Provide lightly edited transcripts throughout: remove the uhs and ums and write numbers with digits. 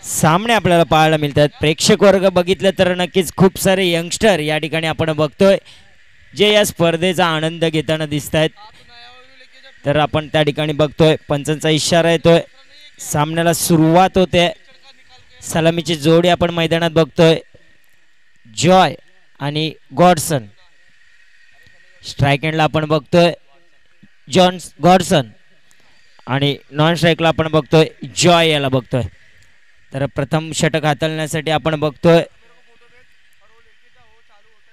सामने आपल्याला पाहायला मिळतात। प्रेक्षक वर्ग बघितलं तर नक्कीच खूप सारे यंगस्टर या ठिकाणी आपण बघतोय जे या स्पर्धेचा आनंद घेताना दिसत आहेत। तर आपण त्या ठिकाणी बघतोय पंचांचा इशारा येतोय, सामन्याला सुरुवात होते। सलामीची जोडी आपण मैदानात बघतोय, जॉय आणि गॉडसन। स्ट्राइक एंडला आपण बघतोय गॉडसन आणि नॉन स्ट्राइकला आपण बघतोय जॉय याला बघतोय। तर प्रथम षटक हाताळण्यासाठी आपण बघतोय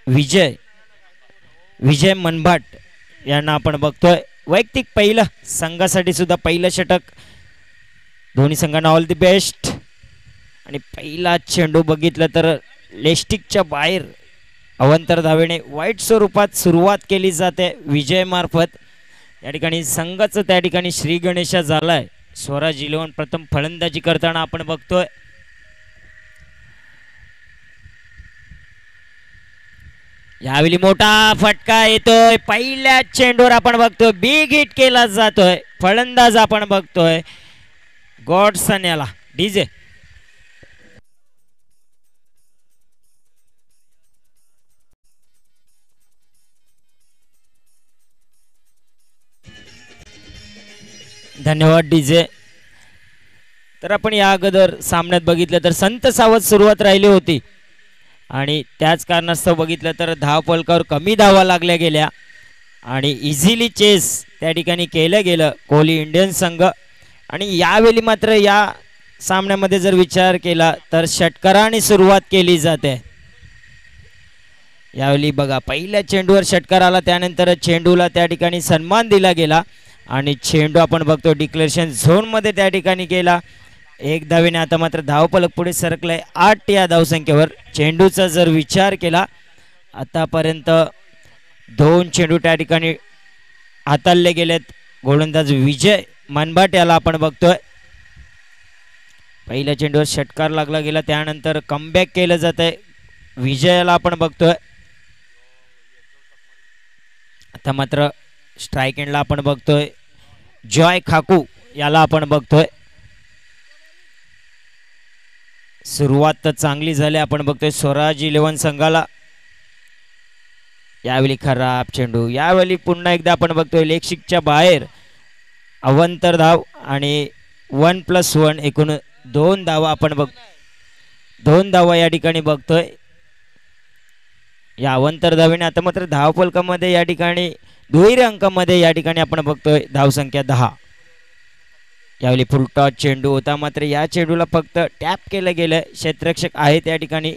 विजय मनभाट यांना आपण बघतोय। वैयक्तिक पहिलं संघासाठी सुद्धा पहिलं षटक, दोन्ही संघांना ऑल दी बेस्ट। आणि पहिला चेंडू बघितलं तर लेस्टिकच्या बाहेर अवंतर धावेने वाईट स्वरूपात सुरुवात केली जाते विजय मार्फत। या ठिकाणी संघाचं त्या ठिकाणी श्री गणेशा झालाय। स्वराज 11 प्रथम फलंदाजी करताना आपण बघतोय। यावेळी मोठा फटका येतोय, पहिल्या चेंडूवर आपण बघतोय बिग हिट केला जातोय। फलंदाज आपण बघतोय गॉडसन याला डीजे। धन्यवाद डीजे। तर आपण या अगोदर सामन्यात बघितलं तर संत सावध सुरुवात राहिली होती आणि त्याच कारणास्तव बघितलं तर धावफलकावर कमी धावा लागल्या गेल्या आणि इझिली चेस त्या ठिकाणी केलं गेलं कोहली इंडियन संघ। आणि यावेळी मात्र या सामन्यामध्ये जर विचार केला तर षटकाराने सुरुवात केली जाते। यावेळी बघा पहिल्या चेंडूवर षटकार आला, त्यानंतर चेंडूला त्या ठिकाणी सन्मान दिला गेला आणि चेंडू आपण बघतो डिक्लेरेशन झोन मध्ये त्या ठिकाणी गेला। एक धावेने आता मात्र धावफलक पुढे सरकलाय 8 या धावसंख्येवर। चेंडूचा जर विचार केला आतापर्यंत 2 चेंडू त्या ठिकाणी हाताळले गेलेत। गोलंदाज विजय मनभाट याला आपण बघतोय, पहिल्या चेंडूवर षटकार लागला गेला, त्यानंतर कमबॅक केलं जात आहे विजयाला आपण बघतोय। आता मात्र स्ट्राइक एंडला आपण बघतोय जॉय खाकू याला आपण बघतोय। सुरुवात तर चांगली झाली, आपण बघतोय स्वराज 11 संघाला। यावेळी खराब चेंडू, यावेळी पुन्हा एकदा आपण बघतोय लेगशिकच्या बाहेर अवंतर धाव आणि 1+1 एकूण 2 धावा आपण 2 धावा या ठिकाणी बघतोय। या अवंतर धावेने आता मात्र धावफलकामध्ये या ठिकाणी दुहेरी अंकामध्ये या ठिकाणी आपण बघतोय धावसंख्या 10। यावेळी फुल टॉस चेंडू होता, मात्र या चेंडूला फक्त टॅप केलं गेलं। क्षेत्ररक्षक आहे त्या ठिकाणी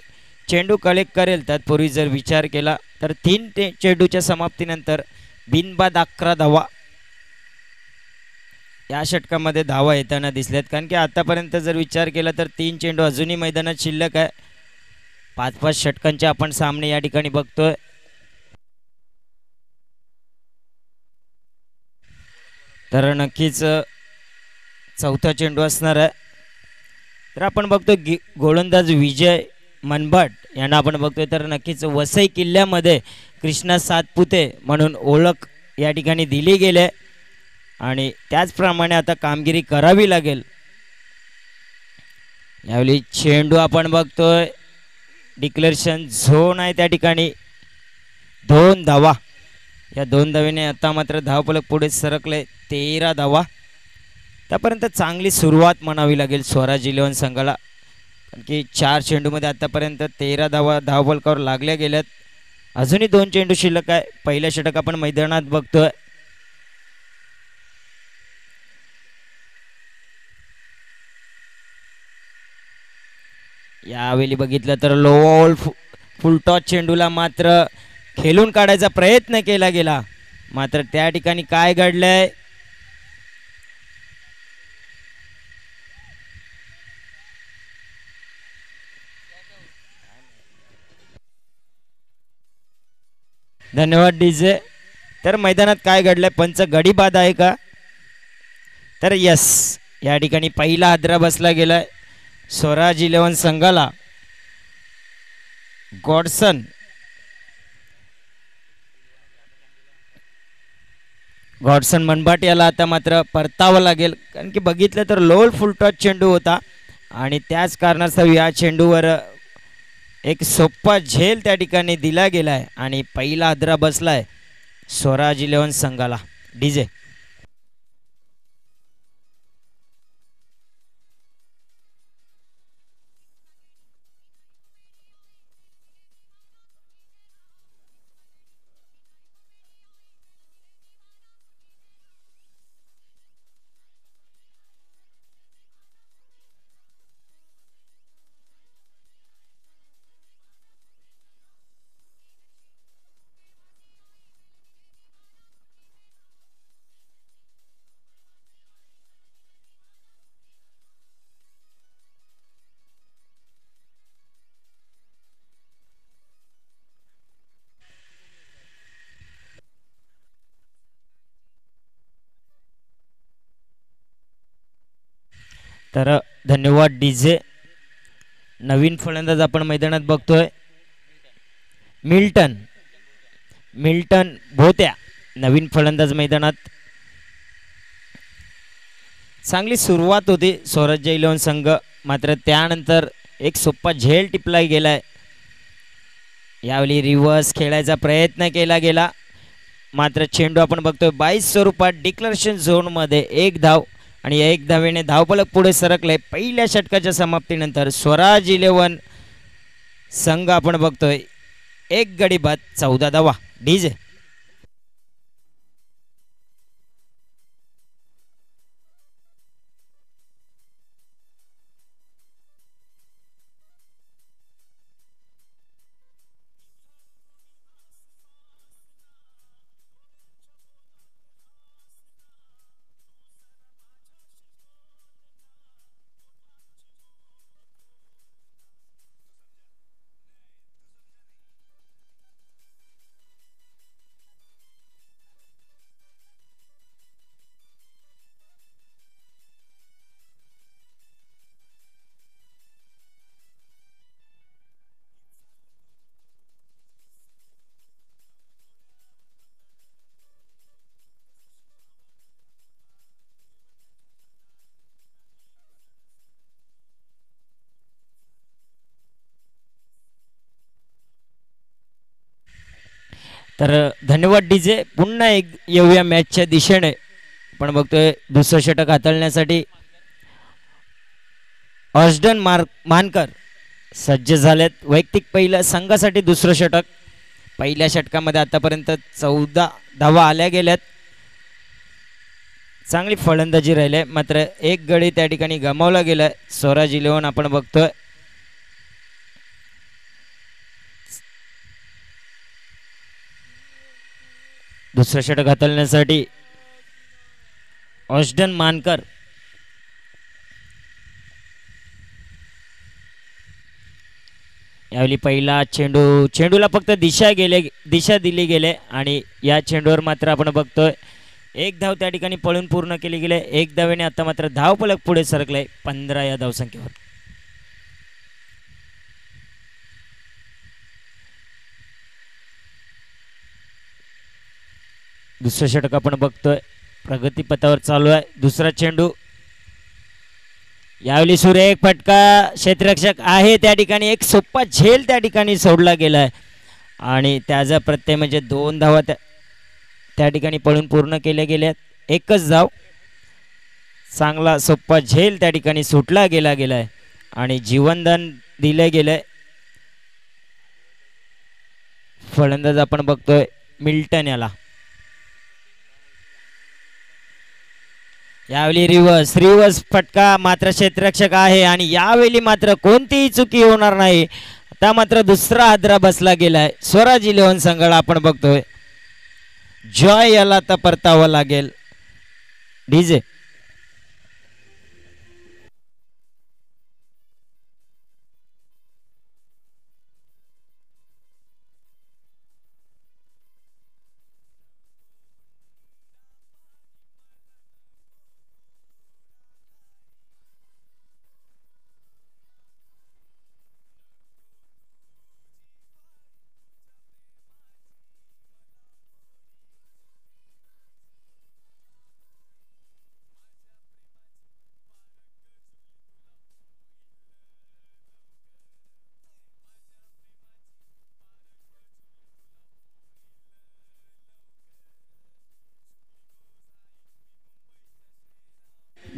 चेंडू कलेक्ट करेल। तत्पूर्वी जर विचार केला तर 3 चेंडूच्या समाप्तीनंतर बिनबाद 11 धावा या षटकामध्ये धावा येताना दिसल्यात। कारण की आतापर्यंत जर विचार केला तर 3 चेंडू अजूनही मैदानात शिल्लक आहे। 5-5 षटकांचे आपण सामने या ठिकाणी बघतोय। तर नक्कीच चौथा चेंडू असणार आहे। तर आपण बघतोय गोलंदाज विजय मनभाट यांना आपण बघतोय। तर नक्कीच वसई किल्ल्यामध्ये कृष्णा सातपुते म्हणून ओळख या ठिकाणी दिली गेली आणि त्याचप्रमाणे आता कामगिरी करावी लागेल। यावेळी चेंडू आपण बघतोय डिक्लेरेशन झोन आहे त्या ठिकाणी 2 धावा। या 2 धावेने आता मात्र धावफलक पुढे सरकले 13 धावा। त्यापर्यंत चांगली सुरुवात म्हणावी लागेल स्वराज 11 संघाला, कारण की 4 चेंडूमध्ये आतापर्यंत 13 धावा धावफलकावर लागल्या गेल्यात। अजूनही 2 चेंडू शिल्लक आहे। पहिल्या षटक आपण मैदानात बघतोय। यावेळी बघितलं तर लो फुल टॉस चेंडूला मात्र खेळून काढायचा प्रयत्न केला गेला, मात्र त्या ठिकाणी काय घडलंय धन्यवाद डीजे। तर मैदानात काय घडलंय, पंच गडी बाद आहे का? तर यस, या ठिकाणी पहिला हादरा बसला गेलाय स्वराज 11 संघाला। गॉडसन मनभाट याला आता मात्र परतावं लागेल, कारण की बघितलं तर लोल फुल टॉस चेंडू होता आणि त्याच कारणास्तव या चेंडूवर एक सोप्पा झेल त्या ठिकाणी दिला गेलाय आणि पहिला हादरा बसलाय स्वराज 11 संघाला. डीजे. तर धन्यवाद डीजे. नवीन फलंदाज आपण मैदानात बघतोय मिल्टन. मिल्टन भोत्या नवीन फलंदाज मैदानात. चांगली सुरुवात होती स्वराज्य 11 संघ, मात्र त्यानंतर एक सोप्पा झेल टिपला गेलाय. यावेळी रिव्हर्स खेळायचा प्रयत्न केला गेला, मात्र चेंडू आपण बघतोय 22 स्वरूपात डिक्लेरेशन झोनमध्ये एक धाव आणि एक धावेने धावफलक पुढे सरकले. पहिल्या षटकाच्या समाप्तीनंतर स्वराज 11 संघ आपण बघतोय एक गडी बाद 14 धावा. डीजे. तर धन्यवाद डीजे. पुन्हा एक येऊया मॅचच्या दिशेने. आपण बघतोय दुसरं षटक हाताळण्यासाठी ऑस्डन मानकर सज्ज झालेत. वैयक्तिक पहिलं संघासाठी दुसरं षटक. पहिल्या षटकामध्ये आतापर्यंत 14 धावा आल्या गेल्यात. चांगली फलंदाजी राहिली, मात्र एक गडी त्या ठिकाणी गमावला गेलाय. स्वराज 11 आपण बघतोय दुसरं षटक हाताळण्यासाठी ऑस्डन मानकर. यावेळी पहिला चेंडूला फक्त दिशा दिली गेले आणि या चेंडूवर मात्र आपण बघतोय एक धाव त्या ठिकाणी पळून पूर्ण केली गेले. एक धावेने आता मात्र धावफलक पुढे सरकले 15 या धावसंख्येवर. दुसरं षटक आपण बघतोय प्रगतीपथावर चालू आहे. दुसरा चेंडू यावेळी सूर्य एक फटका क्षेत्ररक्षक आहे त्या ठिकाणी. एक सोप्पा झेल त्या ठिकाणी सोडला गेलाय आणि त्याचा प्रत्यय म्हणजे 2 धावा त्या ठिकाणी पळून पूर्ण केल्या गेल्यात. एकच धाव. चांगला सोप्पा झेल त्या ठिकाणी सुटला गेलाय आणि जीवनदान दिलं गेलंय. फलंदाज आपण बघतोय मिल्टन याला. यावेळी रिव्हर्स फटका, मात्र क्षेत्ररक्षक आहे आणि यावेळी मात्र कोणतीही चुकी होणार नाही. आता मात्र दुसरा हादरा बसला गेलाय स्वराज 11 संघाला. आपण बघतोय जॉय याला आता परतावं लागेल. डीजे.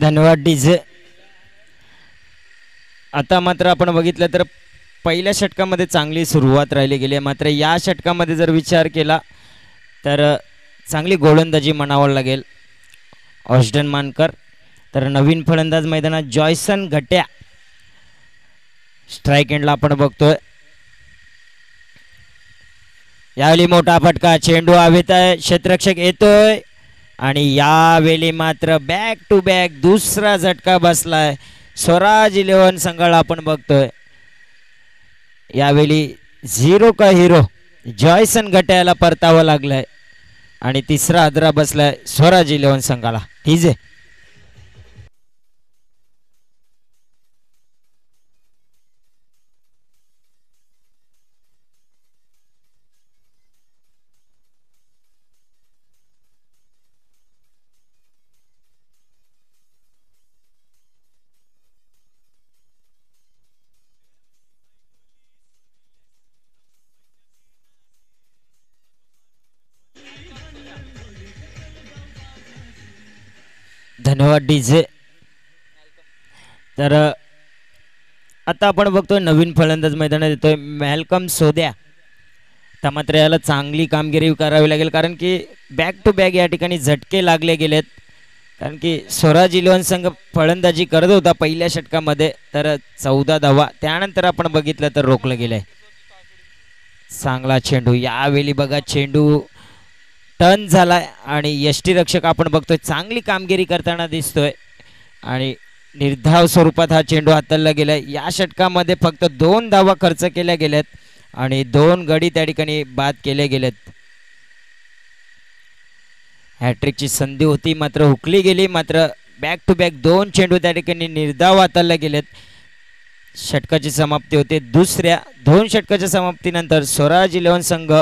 धन्यवाद डीजे. आता मात्र आपण बघितलं तर पहिल्या षटकामध्ये चांगली सुरुवात राहिली गेली आहे, मात्र या षटकामध्ये जर विचार केला तर चांगली गोलंदाजी म्हणावं लागेल ऑस्डन मानकर. तर नवीन फलंदाज मैदानात जॉयसन घट्या. स्ट्राईक एंडला आपण बघतोय. यावेळी मोठा फटका, चेंडू हवेत आहे, क्षेत्ररक्षक येतोय आणि यावेळी मात्र बॅक टू बॅक दुसरा झटका बसलाय स्वराज 11 संघाला आपण बघतोय. यावेळी झिरो का हिरो जॉयसन घट्याला परतावं लागलंय आणि तिसरा हादरा बसलाय स्वराज 11 संघाला. ठीक आहे. धन्यवाद डीजे. तर आता आपण बघतोय नवीन फलंदाज मैदानात येतोय मॅल्कम सोद्या. तर मात्र याला चांगली कामगिरी करावी लागेल कारण की बॅक टू बॅक या ठिकाणी झटके लागले गेलेत. कारण की स्वराज 11 संघ फलंदाजी करत होता पहिल्या षटकामध्ये, तर 14 धावा त्यानंतर आपण बघितलं तर रोखलं गेलंय. चांगला चेंडू, यावेळी बघा चेंडू टर्न झालाय आणि यष्टीरक्षक आपण बघतोय चांगली कामगिरी करताना दिसतोय आणि निर्धाव स्वरूपात हा चेंडू हाताळला गेलाय. या षटकामध्ये फक्त 2 धावा खर्च केल्या गेल्यात आणि 2 गडी त्या ठिकाणी बाद केले गेलेत. हॅट्रिकची संधी होती मात्र हुकली गेली. मात्र बॅक टू बॅक 2 चेंडू त्या ठिकाणी निर्धाव हाताळले गेलेत. षटकाची समाप्ती होते. दुसऱ्या 2 षटकाच्या समाप्तीनंतर स्वराज 11 संघ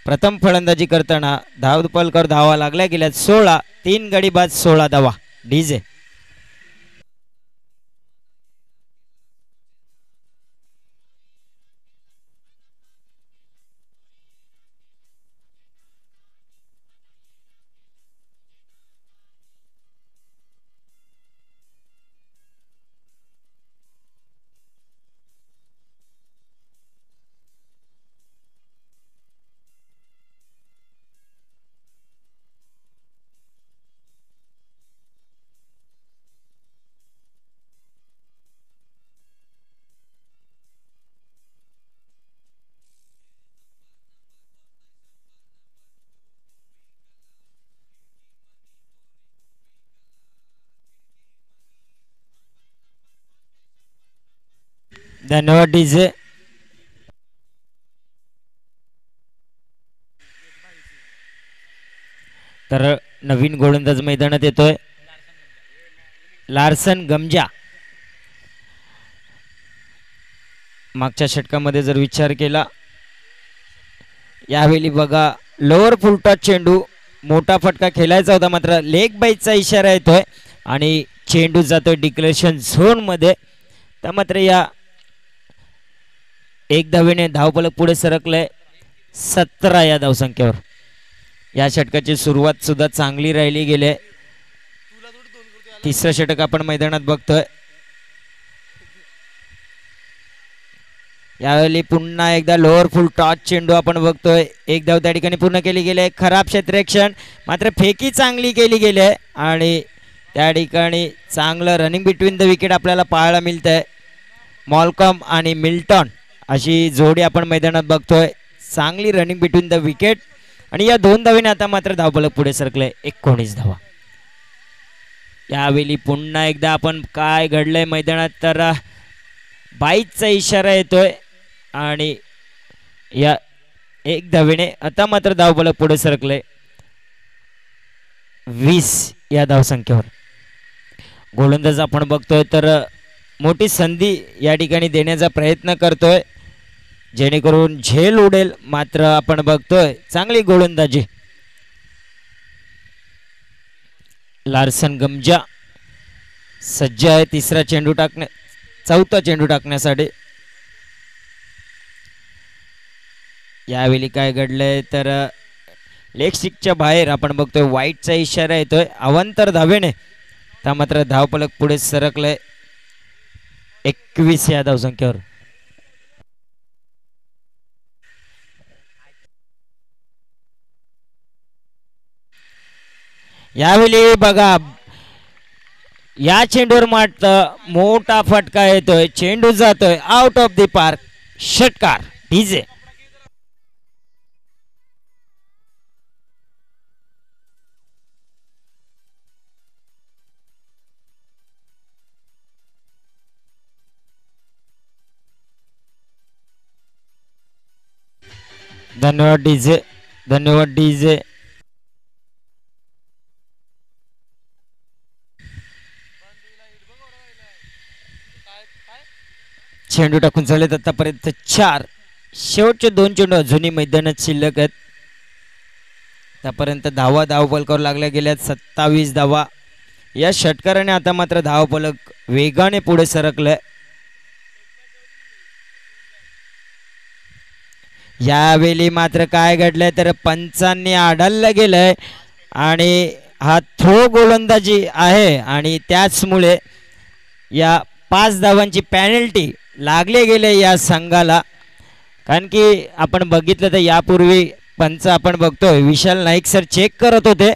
प्रथम फलंदाजी करताना धावपलकर धावा लागल्या गेल्यात 16. 3 गडी बाद 16 धावा. डीजे. धन्यवाद डीजे. तर नवीन गोलंदाज मैदानात येतोय लार्सन गमजा. मागच्या षटकामध्ये जर विचार केला यावेळी बघा लोअर फुलटॉस चेंडू, मोठा फटका खेळायचा होता मात्र लेग बाईचा इशारा येतोय आणि चेंडू जातोय डिक्लेरेशन झोन मध्ये. तर मात्र या 1 धावेने धावफलक पुढे सरकलंय 17 या धावसंख्येवर. या षटकाची सुरुवात सुद्धा चांगली राहिली गेली. तिसरं षटक आपण मैदानात बघतोय. यावेळी पुन्हा एकदा लोअर फुल टॉस चेंडू आपण बघतोय. 1 धाव त्या ठिकाणी पूर्ण केली गेली. खराब क्षेत्ररक्षण मात्र फेकी चांगली केली गेली आहे आणि त्या ठिकाणी चांगलं रनिंग बिटवीन द विकेट आपल्याला पाहायला मिळतंय. मॉल्कम आणि मिल्टन अशी जोडी आपण मैदानात बघतोय. चांगली रनिंग बिटवीन द विकेट आणि या 2 धावेने आता मात्र धावफलक पुढे सरकले 19 धावा. यावेळी पुन्हा एकदा आपण काय घडलंय मैदानात तर बाईचा इशारा येतोय आणि या 1 धावेने आता मात्र धावफलक पुढे सरकले 20 या धावसंख्येवर. गोलंदाज आपण बघतोय तर मोठी संधी या ठिकाणी देण्याचा प्रयत्न करतोय जेणेकरून झेल उडेल, मात्र आपण बघतोय चांगली गोलंदाजी. लार्सन गमजा सज्ज आहे चौथा चेंडू टाकण्यासाठी. यावेळी काय घडलंय तर लेग स्टिकच्या बाहेर आपण बघतोय वाईटचा इशारा येतोय. अवांतर धावेने आता मात्र धावफलक पुढे सरकलंय 21 या धावसंख्येवर. यावेळी बघा या चेंडूवर मात्र मोठा फटका येतोय, चेंडू जातोय आउट ऑफ द पार्क. षटकार डीजे. धन्यवाद डीजे, धन्यवाद डीजे. चेंडू टाकून झालेत आतापर्यंत 4. शेवटचे 2 चेंडू अजूनही मैदानात शिल्लक आहेत. आतापर्यंत धावफलकावर लागल्या गेल्यात 27 धावा. या षटकाराने आता मात्र धावफलक वेगाने पुढे सरकलंय. यावेळी मात्र काय घडलंय तर पंचांनी आढळलं गेलंय आणि हा थ्रो गोलंदाजी आहे आणि त्याचमुळे या 5 धावांची पेनल्टी लागले गेले या संघाला. कारण की आपण बघितलं तर यापूर्वी पंच आपण बघतोय विशाल नाईक सर चेक करत होते,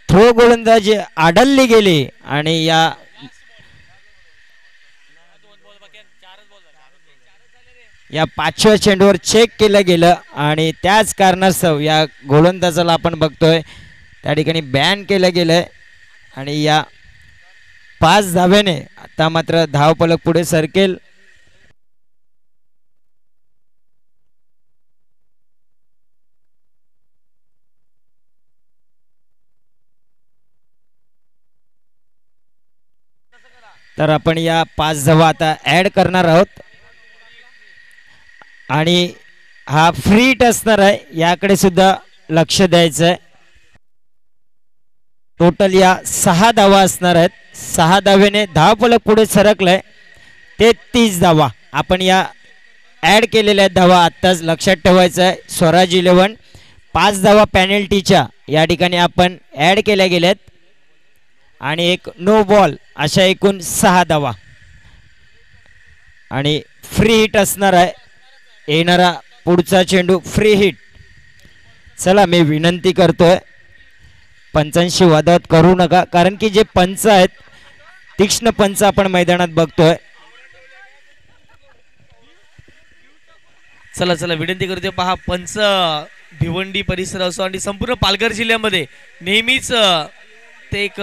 थ्रो गोलंदाजी आढळली गेली आणि या 5व्या चेंडूवर चेक केलं गेलं आणि त्याच कारणास्तव या गोलंदाजाला आपण बघतोय त्या ठिकाणी बॅन केलं गेलंय आणि या 5 धाव्याने आता मात्र धावफलक पुढे सरकेल. तर आपण या 5 धावा आता ऍड करणार आहोत आणि हा फ्री हिट असणार आहे, याकडे सुद्धा लक्ष द्यायचं आहे. टोटल या 6 धावा असणार आहेत. 6 धाव्याने धावफलक पुढे सरकलंय 33 धावा. आपण या ऍड केलेल्या धावा आत्ताच लक्षात ठेवायचं आहे. स्वराज 11 5 धावा पेनल्टीच्या या ठिकाणी आपण ऍड केल्या गेल्यात आणि एक नो बॉल अशा एकूण 6 धावा आणि फ्री हिट असणार आहे. येणारा पुढचा चेंडू फ्री हिट. चला मी विनंती करतोय पंचांशी वादावाद करू नका, कारण की जे पंच आहेत तीक्ष्ण पंच आपण मैदानात बघतोय. चला चला विनंती करतोय. पहा पंच भिवंडी परिसर असो आणि संपूर्ण पालघर जिल्ह्यामध्ये नेहमीच ते एक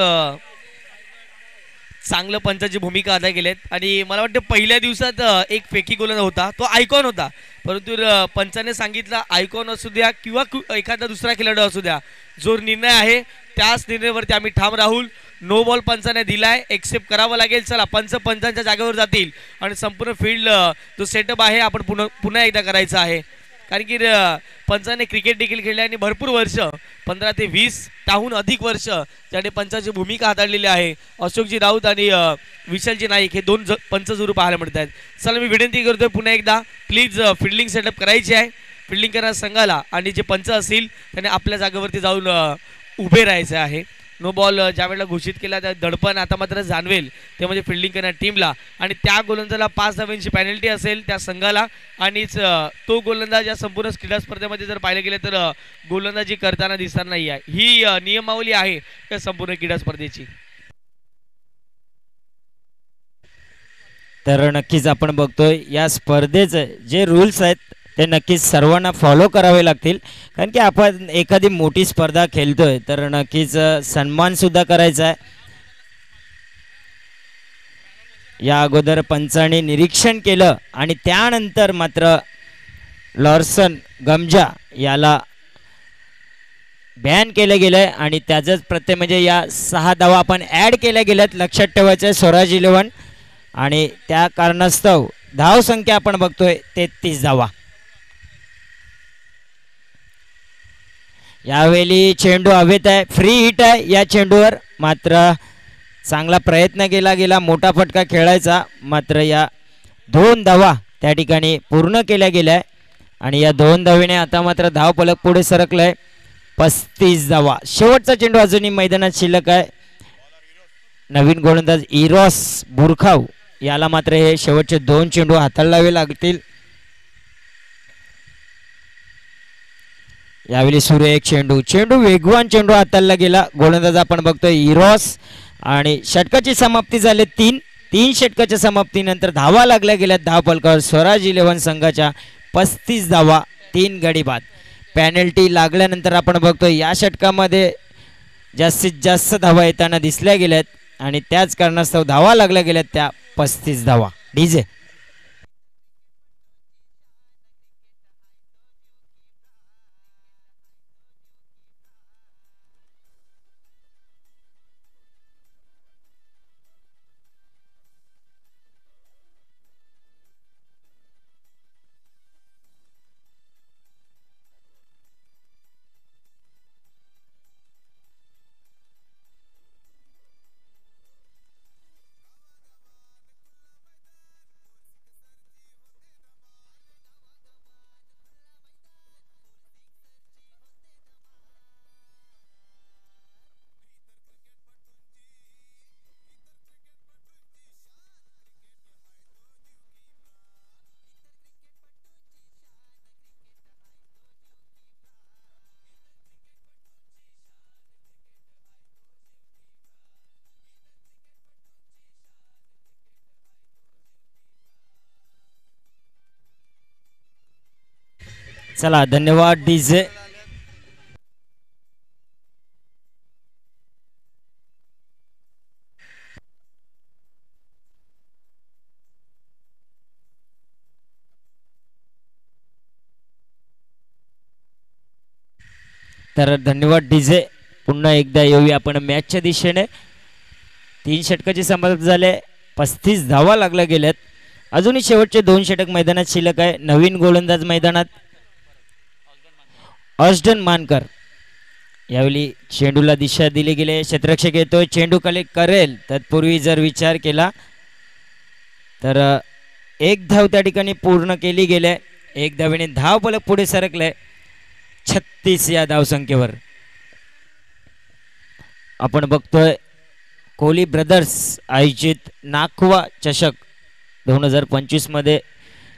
चांगलं पंचाची भूमिका अदा केली आहेत आणि मला वाटतं पहिल्या दिवसात एक फेकी गोलंदाज होता, तो आयकॉन होता, परंतु पंचाने सांगितलं आयकॉन असू द्या किंवा एखादा दुसरा खेळाडू असू द्या, जो निर्णय आहे त्याच निर्णयावरती आम्ही ठाम राहू. नो बॉल पंचाने दिलाय, एक्सेप्ट करावं लागेल. चला पंचांच्या जागेवर जातील आणि संपूर्ण फील्ड जो सेटअप आहे आपण पुन्हा एकदा करायचा आहे. कारण की पंचाने क्रिकेट देखील खेळले आणि भरपूर वर्ष 15 ते 20 त्याहून अधिक वर्ष ज्याने पंचाची भूमिका हाताळलेली आहे. अशोकजी राऊत आणि विशालजी नाईक हे 2 पंच जरूर पाहायला मिळत आहेत. चला मी विनंती करतोय पुन्हा एकदा प्लीज फिल्डिंग सेटअप करायची आहे फिल्डिंग करणाऱ्या संघाला आणि जे पंच असतील त्याने आपल्या जागेवरती जाऊन उभे राहायचे आहे. नो बॉल ज्या वेळेला घोषित केला त्या दडपण आता मात्र जाणवेल ते म्हणजे फिल्डिंग करणाऱ्या टीमला आणि त्या गोलंदाजाला 5 धावांची पेनल्टी असेल त्या संघाला आणि तो गोलंदाज या संपूर्ण क्रीडा स्पर्धेमध्ये जर पाहिलं गेलं तर गोलंदाजी करताना दिसणार नाही आहे. ही नियमावली आहे या संपूर्ण क्रीडा स्पर्धेची. तर नक्कीच आपण बघतोय या स्पर्धेचे जे रूल्स आहेत ते नक्कीच सर्वांना फॉलो करावे लागतील, कारण की आपण एखादी मोठी स्पर्धा खेळतोय तर नक्कीच सन्मान सुद्धा करायचा आहे. या अगोदर पंचांनी निरीक्षण केलं आणि त्यानंतर मात्र लॉर्सन गमजा याला बॅन केलं गेलंय आणि त्याचाच प्रत्यय म्हणजे या 6 धावा आपण ऍड केल्या गेल्यात. लक्षात ठेवायचं आहे स्वराज 11 आणि त्या कारणास्तव धाव संख्या आपण बघतोय 33 धावा. यावेळी चेंडू हवेत आहे, फ्री हिट आहे. या चेंडूवर मात्र चांगला प्रयत्न केला गेला, मोठा फटका खेळायचा, मात्र या 2 धावा त्या ठिकाणी पूर्ण केल्या गेल्या आणि या 2 धावेने आता मात्र धावफलक पुढे सरकलाय 35 धावा. शेवटचा चेंडू अजूनही मैदानात शिल्लक आहे. नवीन गोलंदाज इरॉस बुरखाव याला मात्र हे शेवटचे 2 चेंडू हाताळावे लागतील. यावेळी सुरेख चेंडू वेगवान चेंडू हाताळला गेला. गोलंदाज आपण बघतोय इरॉस आणि षटकाची समाप्ती झाली. तीन षटकाच्या समाप्तीनंतर धावा लागल्या गेल्या धाव फलकावर. स्वराज 11 संघाच्या 35 धावा 3 गडी बाद. पॅनल्टी लागल्यानंतर आपण बघतोय या षटकामध्ये जास्तीत जास्त धावा येताना दिसल्या गेल्यात आणि त्याच कारणास्तव धावा लागल्या गेल्यात त्या 35 धावा. डीजे चला धन्यवाद डीजे. तर धन्यवाद डीजे. पुन्हा एकदा येऊया आपण मॅचच्या दिशेने. 3 षटकाचे समाप्त झाले. 35 धावा लागल्या गेल्यात. अजूनही शेवटचे 2 षटक मैदानात शिल्लक आहे. नवीन गोलंदाज मैदानात अर्शदन मानकर. यावेळी चेंडूला दिशा दिली गेली. क्षेत्ररक्षक येतोय, चेंडू कलेक्ट करेल. तत्पूर्वी जर विचार केला तर 1 धाव त्या ठिकाणी पूर्ण केली गेली. 1 धावेने धाव फलक पुढे सरकले 36 या धावसंख्येवर. आपण बघतोय कोहली ब्रदर्स आयोजित नाखवा चषक 2025 मध्ये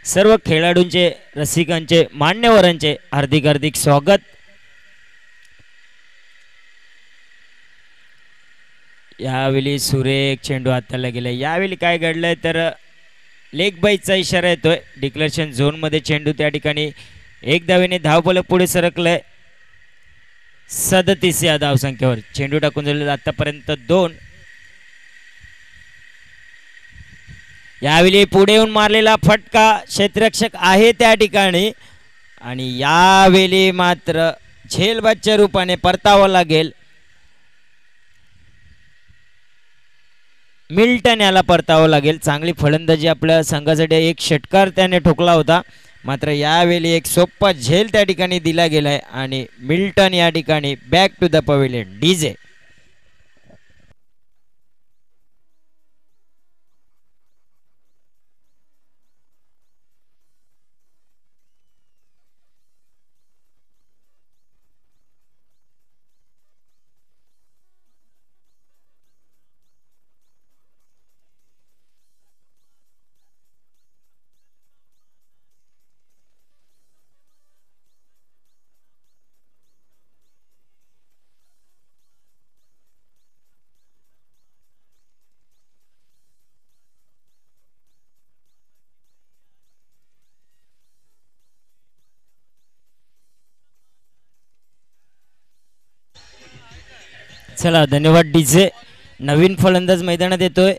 सर्व खेळाडूंचे, रसिकांचे, मान्यवरांचे हार्दिक हार्दिक स्वागत. यावेळी सुरेख चेंडू हाताळला गेला. यावेळी काय घडलंय तर लेग बाईचा इशारा येतोय. डिक्लेरेशन झोन मध्ये चेंडू त्या ठिकाणी 1 धावेने धावफलक पुढे सरकलंय 37 या धावसंख्येवर. चेंडू टाकून झालेला आतापर्यंत 2. यावेळी पुढे येऊन मारलेला फटका क्षेत्ररक्षक आहे त्या ठिकाणी आणि यावेळी मात्र झेलबादच्या रूपाने परतावं लागेल. मिल्टन याला परतावं लागेल. चांगली फलंदाजी आपल्या संघासाठी. 1 षटकार त्याने ठोकला होता, मात्र यावेळी एक सोप्पा झेल त्या ठिकाणी दिला गेलाय आणि मिल्टन या ठिकाणी back to the pavilion. DJ चला धन्यवाद डीजे. नवीन फलंदाज मैदानात येतोय.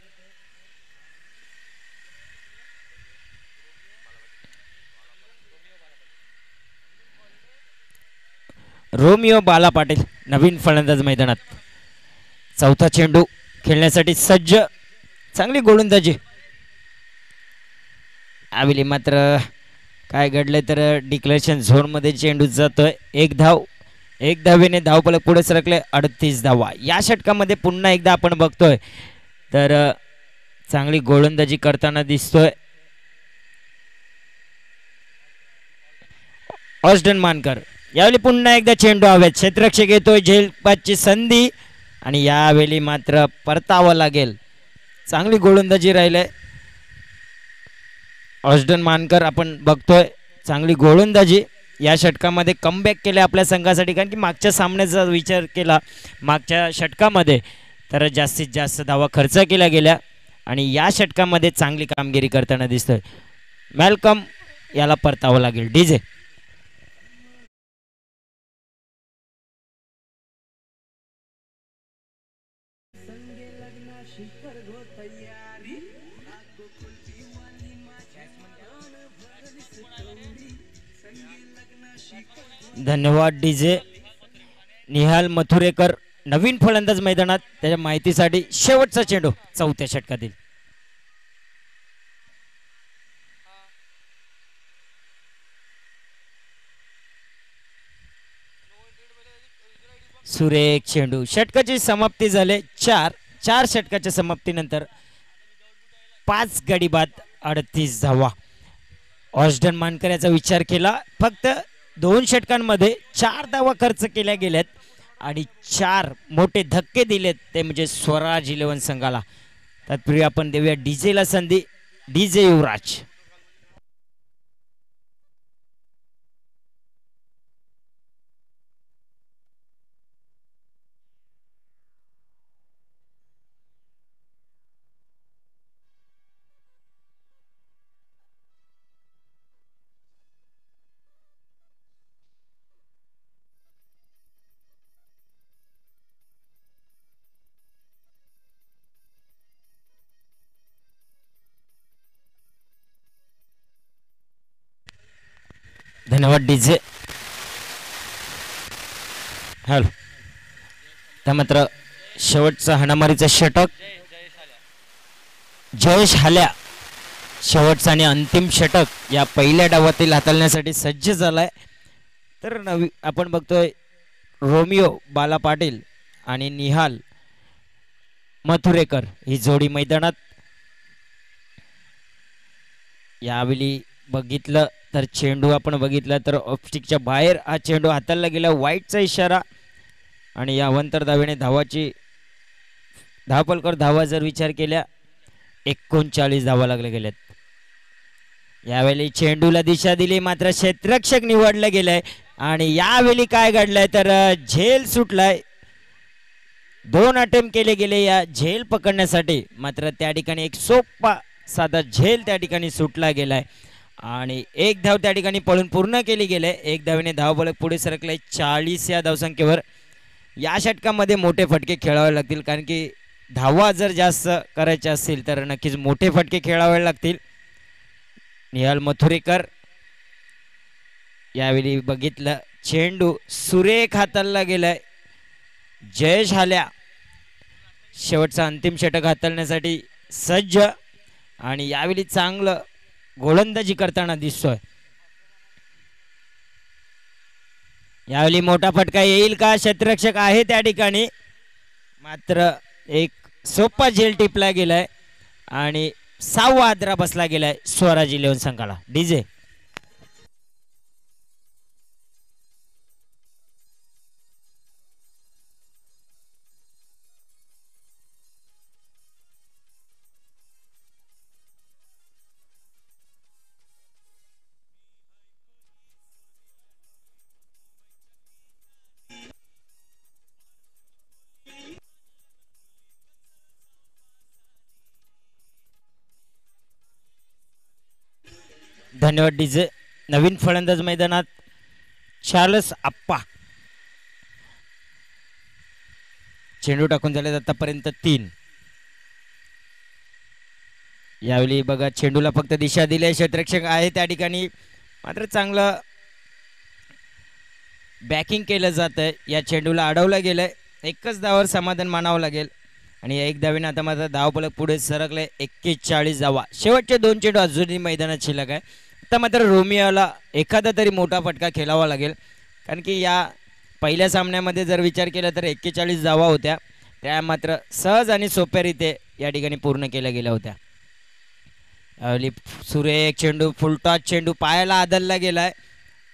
रोमिओ बाला पाटील नवीन फलंदाज मैदानात. चौथा चेंडू खेळण्यासाठी सज्ज. चांगली गोलंदाजी. यावेळी मात्र काय घडलंय तर डिक्लेरेशन झोन मध्ये चेंडू जातोय. 1 धाव. 1 धावेने धावफलक पुढे सरकले 38 धावा. या षटकामध्ये पुन्हा एकदा आपण बघतोय तर चांगली गोलंदाजी करताना दिसतोय अर्शदन मानकर. यावेळी पुन्हा एकदा चेंडू हवेत. क्षेत्ररक्षक येतोय. झेलबादची संधी आणि यावेळी मात्र परतावं लागेल. चांगली गोलंदाजी राहिले. ऑस्डन मानकर आपण बघतोय चांगली गोलंदाजी या षटकामध्ये कमबॅक केले आपल्या संघासाठी. कारण की मागच्या सामन्याचा विचार केला मागच्या षटकामध्ये तर जास्तीत जास्त धावा खर्च केल्या गेल्या आणि या षटकामध्ये चांगली कामगिरी करताना दिसतोय. मॅल्कम याला परतावं लागेल. डीजे धन्यवाद डीजे. निहाल मथुरेकर नवीन फलंदाज मैदानात त्याच्या माहितीसाठी शेवटचा चेंडू चौथ्या षटकातील. सुरेख चेंडू. षटकाची समाप्ती झाली. चार षटकाच्या समाप्तीनंतर 5 गडी बाद 38 धावा. ऑस्डन मानकर याचा विचार केला फक्त 2 षटकांमध्ये 4 धावा खर्च केल्या गेल्यात आणि 4 मोठे धक्के दिलेत ते म्हणजे स्वराज 11 संघाला. तत्पूर्वी आपण देऊया डीजेला संधी. डीजे युवराज. धन्यवाद डीजे. हॅलो त्या मात्र शेवटचा हाणामारीचा षटक जयेश हाल्या शेवटचा आणि अंतिम षटक या पहिल्या डावातील हाताळण्यासाठी सज्ज झालाय. तर आपण बघतोय रोमिओ बाला पाटील आणि निहाल मथुरेकर ही जोडी मैदानात. यावेळी बघितलं तर चेंडू आपण बघितला तर ऑफस्टिकच्या बाहेर हा चेंडू हाताळला गेला. वाईटचा इशारा आणि या अवंतर धावेने धावपलकर धावा जर विचार केल्या 39 धावा लागले गेल्यात. यावेळी चेंडूला दिशा दिली मात्र क्षेत्ररक्षक निवडलं गेलंय आणि यावेळी काय घडलंय तर झेल सुटलाय. 2 अटेम्प्ट केले गेले या झेल पकडण्यासाठी मात्र त्या ठिकाणी एक सोपा साधा झेल त्या ठिकाणी सुटला गेलाय आणि 1 धाव त्या ठिकाणी पळून पूर्ण केली गेले. 1 धावेने धावफलक पुढे सरकलाय 40 या धावसंख्येवर. या षटकामध्ये मोठे फटके खेळावे लागतील कारण की धावा जर जास्त करायच्या असतील तर नक्कीच मोठे फटके खेळावे लागतील. निहाल मथुरेकर यावेळी बघितलं चेंडू सुरेख हाताळला गेलाय. जयेश हाल्या शेवटचा अंतिम षटक हाताळण्यासाठी सज्ज आणि यावेळी चांगलं गोलंदाजी करताना दिसतोय. यावेळी मोठा फटका येईल का? क्षेत्ररक्षक आहे त्या ठिकाणी मात्र एक सोपा झेल टिपला गेलाय आणि 6वा आदरा बसला गेलाय स्वराज 11 संघाला. डीजे धन्यवाद डीजे. नवीन फलंदाज मैदानात चार्ल्स आप्पा. चेंडू टाकून झाले आतापर्यंत 3. यावेळी बघा चेंडूला फक्त दिशा दिली. क्षेत्ररक्षक आहे त्या ठिकाणी मात्र चांगलं बॅकिंग केलं जात आहे. या चेंडूला अडवलं गेलंय. एकच धावावर समाधान मानावं लागेल आणि या 1 धावेने आता मात्र धावफलक पुढे सरकले 41 धावा. शेवटचे 2 चेंडू अजूनही मैदानात शिल्लक आहे. आता मात्र रोमिओला एखादा तरी मोठा फटका खेळावा लागेल कारण की या पहिल्या सामन्यामध्ये जर विचार केला तर 41 धावा होत्या त्या मात्र सहज आणि सोप्यारीते या ठिकाणी पूर्ण केल्या गेल्या होत्या. सुरेख चेंडू फुलटॉस चेंडू पायाला आदळला गेलाय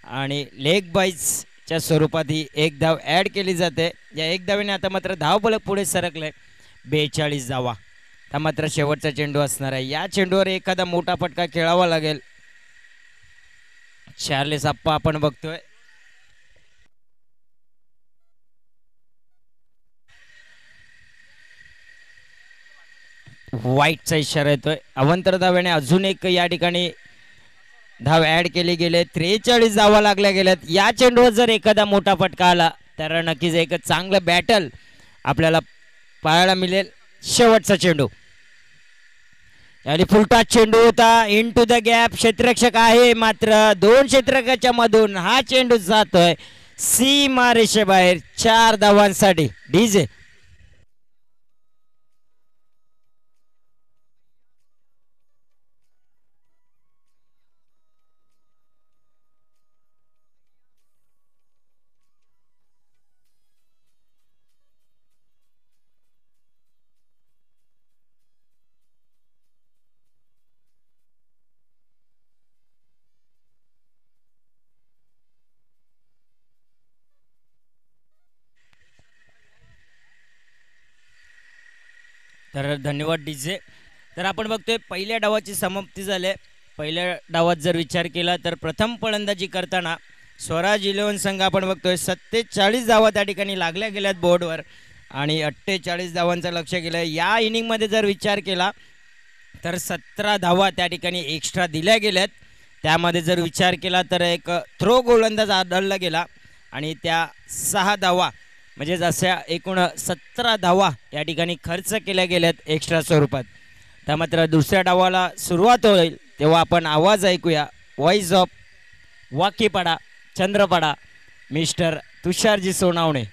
आणि लेग बाईज च्या स्वरूपात ही एक धाव ऍड केली जाते. या एक धावेने आता मात्र धावफलक पुढे सरकले 42 धावा. आता मात्र शेवटचा चेंडू असणार आहे. या चेंडूवर एखादा मोठा फटका खेळावा लागेल. चार्लेस आप्पा आपण बघतोय. वाईटचा इशारा येतोय. अवंतर धावेने अजून एक या ठिकाणी धाव ऍड केली गेले. 43 धावा लागल्या गेल्यात. या चेंडूवर जर एखादा मोठा फटका आला तर नक्कीच एक चांगलं बॅटल आपल्याला पाहायला मिळेल. शेवटचा चेंडू आणि फुलटा चेंडू होता. इन टू द गॅप क्षेत्ररक्षक आहे मात्र 2 क्षेत्ररक्षकाच्या मधून हा चेंडू जातोय सीमा रेषेबाहेर 4 धावांसाठी. डीजे तर धन्यवाद डीजे. तर आपण बघतोय पहिल्या डावाची समाप्ती झाली. पहिल्या डावात जर विचार केला तर प्रथम फलंदाजी करताना स्वराज 11 संघ आपण बघतोय 47 धावा त्या ठिकाणी लागल्या गेल्यात बोर्डवर आणि 48 धावांचं लक्ष गेलं. या इनिंगमध्ये जर विचार केला तर 17 धावा त्या ठिकाणी एक्स्ट्रा दिल्या गेल्यात. त्यामध्ये जर विचार केला तर एक थ्रो गोलंदाज आढळला गेला आणि त्या 6 धावा म्हणजे अशा एकूण 17 धावा या ठिकाणी खर्च केल्या गेल्यात एक्स्ट्रा स्वरूपात. त्या मात्र दुसऱ्या डावाला सुरुवात होईल तेव्हा आपण आवाज ऐकूया. Voice of Wakipada Chandrapada mister Tusharji Sonawane.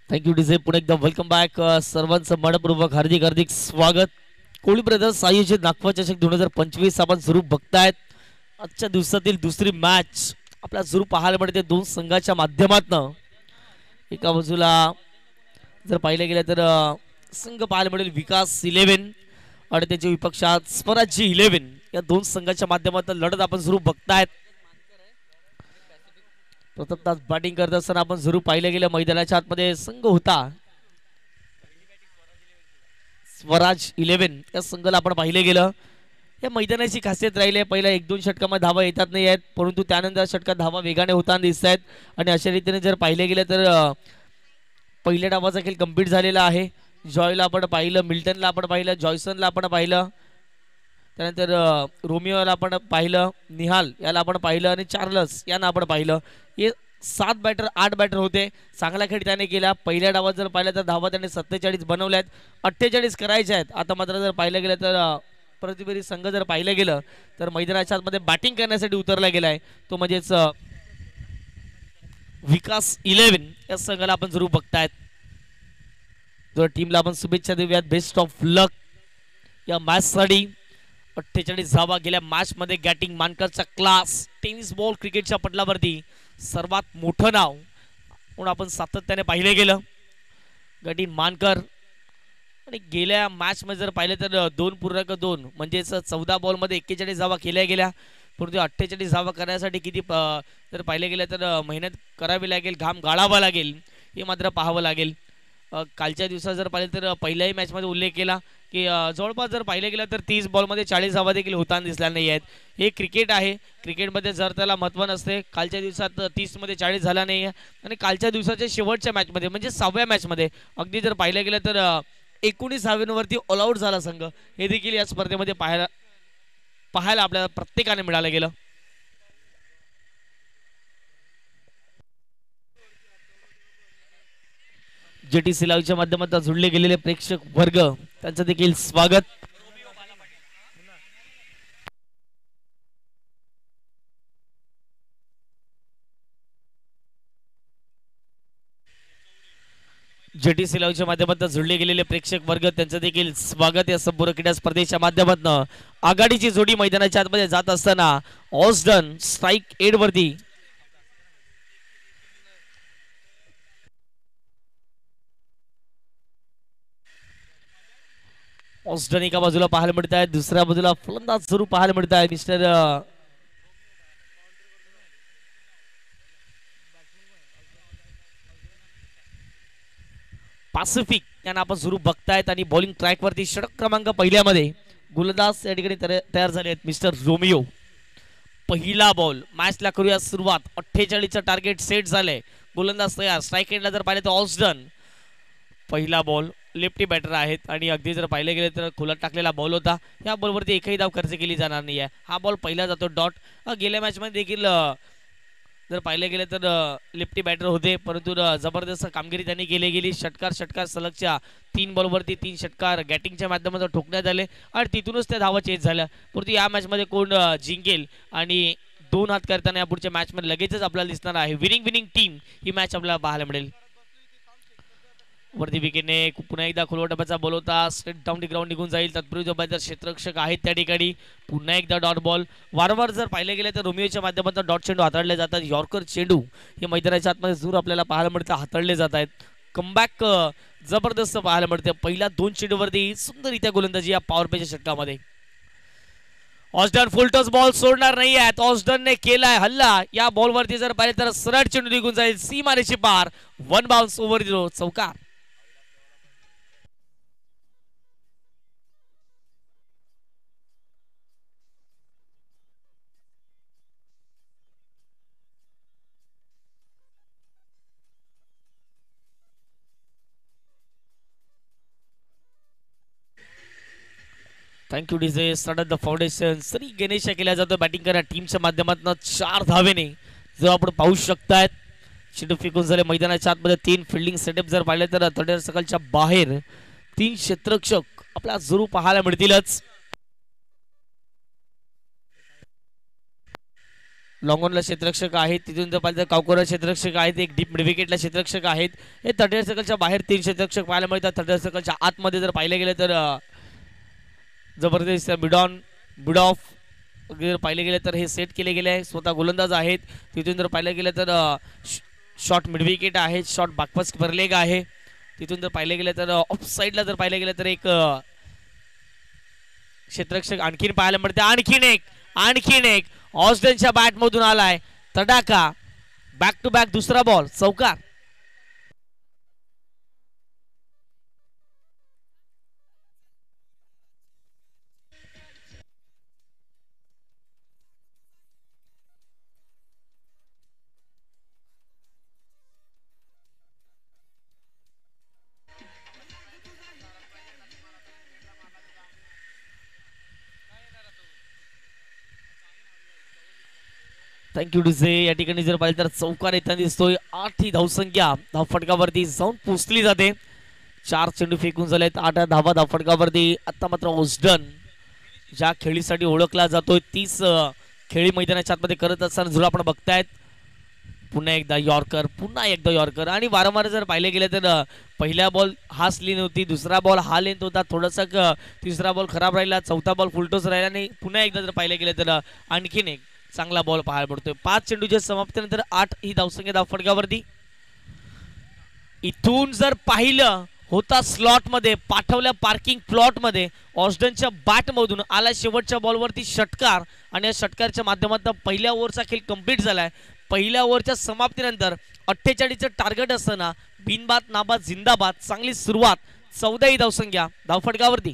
Thank you DJ. पुन्हा एकदा वेलकम बॅक. सर्वांचं मनपूर्वक हार्दिक हार्दिक स्वागत. कोळी ब्रदर्स आयोजित नागपूर चषक 2025 आपण सुरू बघतायत. आजच्या दिवसातील दुसरी मॅच आपल्या जरूर पाहायला मिळते दोन संघाच्या माध्यमातून. एका बाजूला जर पाहिलं गेलं तर संघ पाहायला मिळेल विकास 11 आणि त्याच्या विपक्षात स्वराज्य 11. या दोन संघाच्या माध्यमातून लढत आपण जरूर बघतायत. प्रथमतः बॅटिंग करत असताना आपण जरूर पाहिलं गेलं मैदानाच्या आतमध्ये संघ होता स्वराज 11. या संघाला आपण पाहिलं गेलं. या मैदानाची खासियत राहिली आहे पहिला 1-2 षटकामध्ये धावा येतात नाही आहेत, परंतु त्यानंतर षटकात धावा वेगाने होताना दिसत आहेत. आणि अशा रीतीने जर पाहिलं गेलं तर पहिल्या डावाचा खेळ कंप्लीट झालेला आहे. जॉयला आपण पाहिलं, मिल्टनला आपण पाहिलं, जॉयसनला आपण पाहिलं, त्यानंतर रोमिओला आपण पाहिलं, निहाल याला आपण पाहिलं आणि चार्लस यांना आपण पाहिलं. हे 7 बॅटर 8 बॅटर होते. चांगला खेळ त्याने केला. पहिल्या डावात जर पाहिलं तर धावा त्याने 47 बनवल्या आहेत, 48 करायच्या आहेत. आता मात्र जर पाहिलं गेलं तर प्रतिबरी संघ जर पाहिलं गेलं तर मैदानाच्या आतमध्ये बॅटिंग करण्यासाठी उतरला गेलाय, तो म्हणजेच विकास 11. या संघाला आपण जरूर बघतायत. जर टीमला आपण शुभेच्छा देऊयात, बेस्ट ऑफ लक या मॅचसाठी. 48 धावा गेल्या मॅच मध्ये. गॅटिंग मानकरचा क्लास, टेनिस बॉल क्रिकेटच्या पटलावरती सर्वात मोठं नाव म्हणून आपण सातत्याने पाहिले गेलं गॅटिंग मानकर. आणि गेल्या मॅच मध्ये जर पाहिलं तर 2.2 म्हणजेच 14 बॉल मध्ये 41 धावा केल्या गेल्या, परंतु 48 धावा करण्यासाठी किती जर पाहिलं गेलं तर मेहनत करावी लागेल, घाम गाळावा लागेल, हे मात्र पाहावं लागेल. कालच्या दिवसात जर पाहिलं तर पहिल्याही मॅच मध्ये उल्लेख केला की जवळपास जर पाहिलं गेलं तर 30 बॉलमध्ये 40 धावा देखील होताना दिसल्या नाही आहेत. हे क्रिकेट आहे, क्रिकेटमध्ये जर त्याला महत्त्व नसते. कालच्या दिवसात 30 मध्ये 40 झाला नाही आहे. आणि कालच्या दिवसाच्या शेवटच्या मॅचमध्ये म्हणजे 6व्या मॅचमध्ये अगदी जर पाहिलं गेलं तर 19 धावांवरती ऑल आउट झाला संघ. हे देखील या स्पर्धेमध्ये पाहायला आपल्याला प्रत्येकाने मिळालं गेलं. जेटीसी लाईव्हच्या माध्यमातून जुळले गेलेले प्रेक्षक वर्ग त्यांचं देखील स्वागत. जेटीसी लाईव्हच्या माध्यमातून जुळले गेलेले प्रेक्षक वर्ग त्यांचं देखील स्वागत. या संपूर्ण क्रीडा स्पर्धेच्या माध्यमातून आघाडीची जोडी मैदानाच्या आतमध्ये जात असताना ऑस्डन स्ट्राईक 8 वरती ऑस्डन एका बाजूला पाहायला मिळत आहे, दुसऱ्या बाजूला फलंदाज जरूर पाहायला मिळत आहे मिस्टर पॅसिफिक यांना आपण जरूर बघतायत. आणि बॉलिंग ट्रॅक वरती षटक क्रमांक पहिल्यामध्ये गोलंदाज या ठिकाणी तयार झाले आहेत मिस्टर रोमिओ. पहिला बॉल मॅचला करूया सुरुवात. 48चं टार्गेट सेट झालंय. गोलंदाज तयार. स्ट्राईक एंडला जर पाहिलं तर ऑस्डन. पहिला बॉल लेफ्टी बॅटर आहेत आणि अगदी जर पाहिलं गेलं तर खोलात टाकलेला बॉल होता. या बॉलवरती एकही धाव खर्च केली जाणार नाही आहे. हा बॉल पहिला जातो डॉट. गेल्या मॅचमध्ये देखील जर पाहिलं गेलं तर लेफ्टी बॅटर होते, परंतु जबरदस्त कामगिरी त्यांनी केली गेली. षटकार सलगच्या 3 बॉलवरती 3 षटकार गॅटिंगच्या माध्यमातून ठोकण्यात आले आणि तिथूनच त्या धावा चेंज झाल्या. परंतु या मॅचमध्ये कोण जिंकेल आणि 2 हात करताना या पुढच्या मॅचमध्ये लगेचच आपल्याला दिसणार आहे. विनिंग टीम ही मॅच आपल्याला पाहायला मिळेल. वरती विकेटने पुन्हा एकदा खोलवा टप्प्याचा बॉल होता. स्ट्रेट डाऊन दी ग्राउंड निघून जाईल. तत्पूर्वी जो बाहेर क्षेत्ररक्षक आहेत त्या ठिकाणी पुन्हा एकदा डॉट बॉल. वारंवार जर पाहिले गेले तर रोमिओच्या माध्यमातून डॉट चेंडू हाताळले जातात. यॉर्कर चेंडू हे मैदानाच्या आतमध्ये जरूर आपल्याला पाहायला मिळतं हाताळले जात आहेत. कमबॅक जबरदस्त पाहायला मिळते. पहिल्या 2 चेंडूवरती सुंदररित्या गोलंदाजी या पॉवर प्लेच्या षटकामध्ये. ऑस्डन फुलटॉस बॉल सोडणार नाही आहेत. ऑस्डनने केलाय हल्ला. या बॉलवरती जर पाहिले तर सरळ चेंडू निघून जाईल सीमारेषे पार. 1 बाउन्स ओव्हर द चौकार. Thank you DJ. Start the foundation सरी गणेश केला जातो बॅटिंग करा टीमच्या माध्यमातून 4 धावेने जो आपण पाहू शकतायत. चेंडू फेकून झाले मैदानाच्या आतमध्ये. 3 फिल्डिंग सेटअप जर पाहिले तर तडेर सकलच्या बाहेर 3 क्षेत्ररक्षक आपल्याला जरूर पाहायला मिळतीलच. लॉंग ऑनला क्षेत्ररक्षक आहेत. तिथून जर पाहिलं तर कावकोरा क्षेत्ररक्षक आहेत. एक डीप मिड विकेटला क्षेत्ररक्षक आहेत. हे तडेर सकलच्या बाहेर 3 क्षेत्ररक्षक पाहायला मिळतात. तडेर सकलच्या आतमध्ये जर पाहिले गेले तर जबरदस्त बिड ऑफ जर पाहिलं गेलं तर हे सेट केले गेले आहे, स्वतः गोलंदाज आहेत. तिथून जर पाहिलं गेलं तर शॉर्ट मिड विकेट आहे, शॉर्ट बाकपास लेग आहे. तिथून जर पाहिलं गेलं तर ऑफ साईडला जर पाहिलं गेलं तर एक क्षेत्ररक्षक आणखीन पाहायला मिळते. आणखीन एक ऑस्टनच्या बॅटमधून आलाय तडाखा, बॅक टू बॅक दुसरा बॉल, चौकार. Thank you DJ. या ठिकाणी जर पाहिलं तर चौकार येताना दिसतोय. 8 ही धावसंख्या धावफटकावरती जाऊन पोचली जाते. 4 चेंडू फेकून झालेत, 8 धावा धावफटकावरती. आता मात्र ओस्डन ज्या खेळीसाठी ओळखला जातोय तीच खेळी मैदानाच्या आतमध्ये करत असताना जरूर आपण बघतायत. पुन्हा एकदा यॉर्कर आणि वारंवार जर पाहिले गेले तर पहिला बॉल हाच लेन होती, दुसरा बॉल हा लेंथ होता, थोडासा तिसरा बॉल खराब राहिला, चौथा बॉल फुलटोस राहिला आणि पुन्हा एकदा जर पाहिले गेले तर आणखीन एक चांगला बॉल पाहायला पडतोय. 5 चेंडूच्या समाप्तीनंतर 8 ही धावसंख्या धावफटकावरती. इथून जर पाहिलं होता स्लॉट मध्ये, पाठवल्या पार्किंग प्लॉट मध्ये, ऑस्डनच्या बॅट मधून आला शेवटच्या बॉलवरती षटकार आणि या षटकारच्या माध्यमातून पहिल्या ओव्हरचा खेळ कंप्लीट झालाय. पहिल्या ओव्हरच्या समाप्तीनंतर 48चं टार्गेट असताना बिनबाद नाबाद जिंदाबाद, चांगली सुरुवात. 14 ही धावसंख्या धावफटकावरती.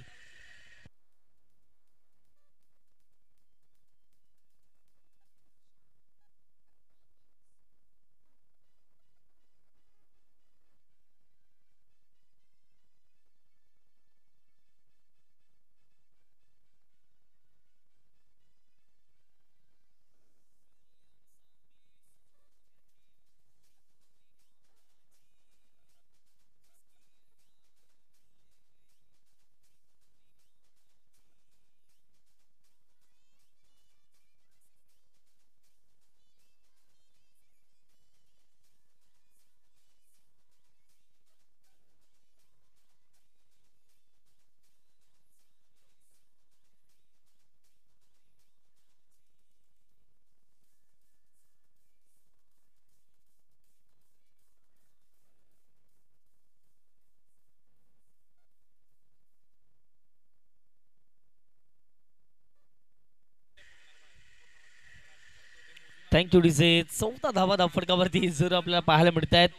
Thank you DJ. 14 धावा धावफटकावरती जर आपल्याला पाहायला मिळत आहेत.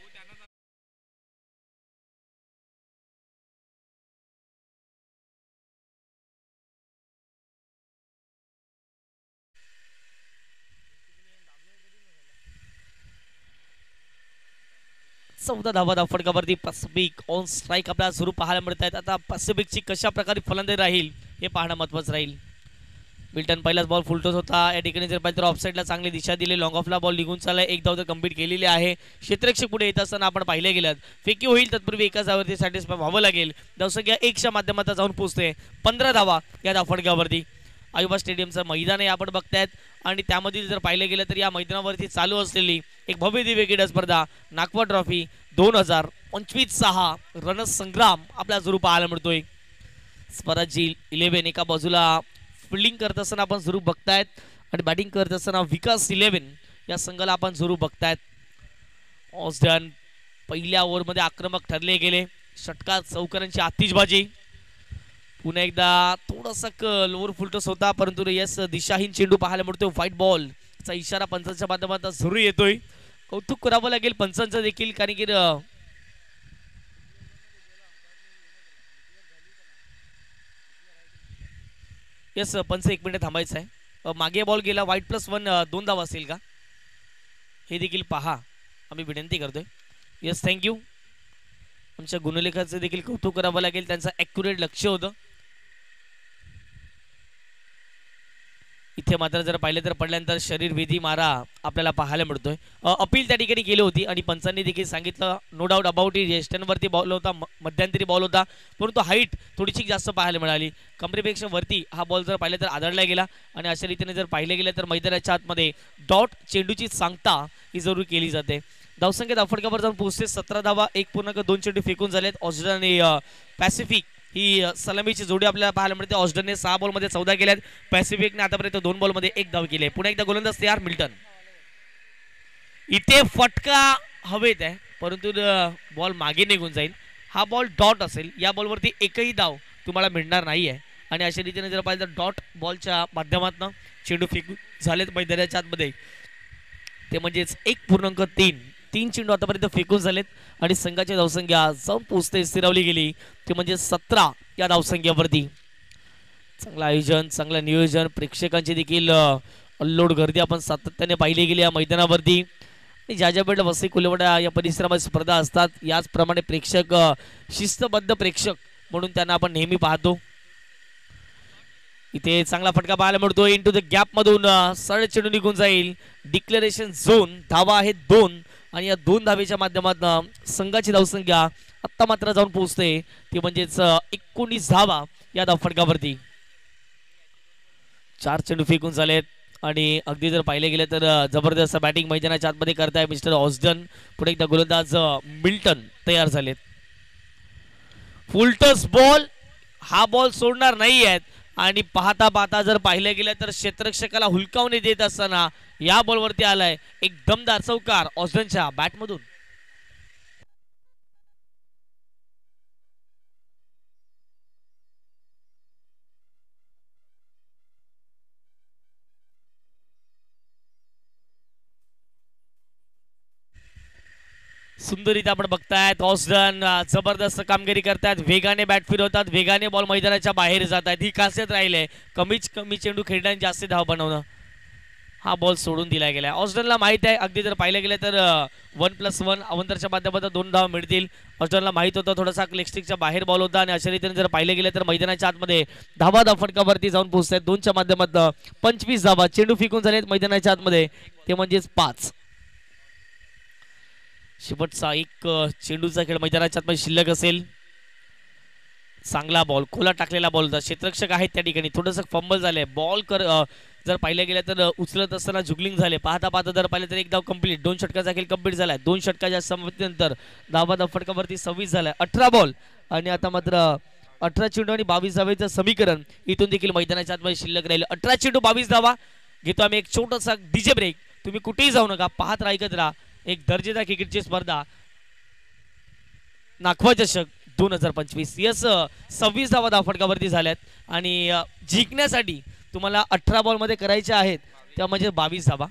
धावा धावफटकावरती पॅसिफिक ऑन स्ट्राईक आपल्याला सुरू पाहायला मिळत आहेत. आता पॅसिफिकची कशा प्रकारे फलंदाजी राहील हे पाहणं महत्वाचं राहील. मिल्टन पहिलाच बॉल फुलटोस होता. या ठिकाणी जर पाहिजे तर ऑफसाईडला चांगली दिशा दिली, लॉंग ऑफला बॉल निघून चाललाय. एक धाव तर कंप्लीट केलेली आहे. क्षेत्ररक्षक पुढे येत असताना आपण पाहिले गेलं फेकी होईल, तत्पूर्वी एका धावावरती सॅटिस्फाय व्हावं लागेल. धावसंख्या 1च्या माध्यमातून जाऊन पोहोचते. 15 धावा या धावफटकावरती. आयुबा स्टेडियमचं मैदान आहे आपण बघतायत आणि त्यामधील जर पाहिलं गेलं तर या मैदानावरती चालू असलेली एक भव्य दिव्य क्रीडा स्पर्धा नागपूर ट्रॉफी 2025 रणसंग्राम आपल्या जरूर पाहायला मिळतोय. स्वराजी 11 एका बाजूला फिल्डिंग करत असताना आपण जरूर बघतायत आणि बॅटिंग करत असताना विकास 11 या संघाला आपण जरूर बघतायत. ऑस्डन पहिल्या ओव्हरमध्ये आक्रमक ठरले गेले. षटकार चौकारांची आतिषबाजी. पुन्हा एकदा थोडासा लोअर फुलटोस होता, परंतु यस दिशाहीन चेंडू पाहायला मिळतोय. व्हाईट बॉल चा इशारा पंचांच्या माध्यमातून जरूर येतोय. कौतुक करावं लागेल पंचांचं देखील, कारण की यस पंच 1 मिनिट थांबायचं आहे. मागे बॉल गेला, व्हाईट +1 2 धावा असेल का हे देखील पहा, आम्ही विनंती करतोय. Yes thank you. आमच्या गुणलेखाचं देखील कौतुक करावं लागेल, त्यांचं ॲक्युरेट लक्ष होतं. इथे मात्र जर पाहिलं तर पडल्यानंतर शरीरभेदी मारा आपल्याला पाहायला मिळतोय. अपील त्या ठिकाणी केली होती आणि पंचांनी देखील सांगितलं नो डाऊट अबाउट इट. वेस्टर्नवरती बॉल होता, मध्यंतरी बॉल होता, परंतु हाईट थोडीशी जास्त पाहायला मिळाली. कमरेपेक्षा वरती हा बॉल जर पाहिलं तर आदळला गेला आणि अशा रीतीने जर पाहिलं गेलं तर मैदानाच्या आतमध्ये डॉट चेंडूची सांगता ही जरूर केली जाते. धावसंख्या धावफटकावर जाऊन पोहोचते. 17 धावा, 1.2 चेंडू फेकून झालेत. ऑस्ट्रेलिया आणि पॅसिफिक ही सलामीची जोडी आपल्याला पाहायला मिळते. ऑस्डनने 6 बॉलमध्ये 14 केल्यात. पॅसिफिकने आतापर्यंत 2 बॉलमध्ये 1 धाव केली आहे. पुन्हा एकदा गोलंदाज तयार मिल्टन. इथे फटका हवेत आहे परंतु बॉल मागे निघून जाईल. हा बॉल डॉट असेल. या बॉलवरती एकही धाव तुम्हाला मिळणार नाही आहे आणि अशा रीतीने जर पाहिलं तर डॉट बॉलच्या माध्यमातून चेंडू फेकून झालेत मैदानाच्या आतमध्ये. ते म्हणजेच 1.3 चेंडू आतापर्यंत फेकून झालेत आणि संघाची धावसंख्या जाऊन पोहोचते स्थिरावली गेली ते म्हणजे 17 या धावसंख्येवरती. चांगलं आयोजन, चांगलं नियोजन, प्रेक्षकांची देखील अल्लोड गर्दी आपण सातत्याने पाहिली गेली या मैदानावरती. ज्या ज्या वेळेला वसई कुलवडा या परिसरामध्ये स्पर्धा असतात याचप्रमाणे प्रेक्षक शिस्तबद्ध प्रेक्षक म्हणून त्यांना आपण नेहमी पाहतो. इथे चांगला फटका पाहायला मिळतो. इंटू द गॅप मधून सरळ चेंडू निघून जाईल. Declaration zone. धावा आहेत 2 आणि या 2 धावेच्या माध्यमातून संघाची धावसंख्या आत्ता मात्र जाऊन पोहोचते ती म्हणजेच 19 धावा या धाव फटकावरती. 4 चेंडू फेकून झालेत आणि अगदी जर पाहिले गेले तर जबरदस्त बॅटिंग मैदानाच्या आतमध्ये करताय मिस्टर ऑस्डन. पुढे एकदा गोलंदाज मिल्टन तयार झालेत. Full toss ball. हा बॉल सोडणार नाही आहेत आणि पाहता पाहता जर पाहिलं गेलं तर क्षेत्ररक्षकाला हुलकावणी देत असताना या बॉलवरती आलाय एक दमदार चौकार ऑस्डनच्या बॅटमधून. सुंदरीत आपण बघतायत ऑस्डन जबरदस्त कामगिरी करतायत. वेगाने बॅट फिरवतात, वेगाने बॉल मैदानाच्या बाहेर जात आहेत. ही खासियत राहिली. कमीच कमी चेंडू खेळण्याने जास्त धाव बनवणं. हा बॉल सोडून दिला गेला. ऑस्डनला माहित आहे अगदी जर पाहिलं गेलं तर 1+1 अवंतरच्या माध्यमातून 2 धाव मिळतील. ऑस्डनला माहित होतं थोडासा लेगस्टिकच्या बाहेर बॉल होता आणि अशा रीतीने जर पाहिलं गेलं तर मैदानाच्या आतमध्ये धावा फटकावरती जाऊन पोहोचत आहेत. 2च्या माध्यमातून 25 धावा. चेंडू फेकून झालेत मैदानाच्या आतमध्ये ते म्हणजेच 5. शेवटचा एक चेंडूचा खेळ मैदानाच्या आतमध्ये शिल्लक असेल. चांगला बॉल, खोला टाकलेला बॉल होता. क्षेत्ररक्षक आहेत त्या ठिकाणी. थोडंसं फंबल झालंय. बॉल जर पाहिलं गेलं तर उचलत असताना जुगलिंग झाले. पाहता पाहता जर पाहिलं तर एक धाव कंप्लीट. 2 षटकाचा खेळ कंप्लीट झालाय. 2 षटकाच्या समाप्तीनंतर धावा फटकावरती 26 झालाय. 18 बॉल आणि आता मात्र 18 चेंडू आणि 22 धावेचं समीकरण इथून देखील मैदानाच्या आतमध्ये शिल्लक राहिले. 18 चेंडू 22 धावा. घेतो आम्ही एक छोटासा डीजे ब्रेक. तुम्ही कुठेही जाऊ नका, पाहत राहा, ऐकत राहा. एक दर्जेदार क्रिकेटची स्पर्धा नाखवा चषक 2025. यस 26 धावा फटकावरती झाल्यात आणि जिंकण्यासाठी तुम्हाला 18 बॉल मध्ये करायच्या आहेत त्या म्हणजे 22 धावा.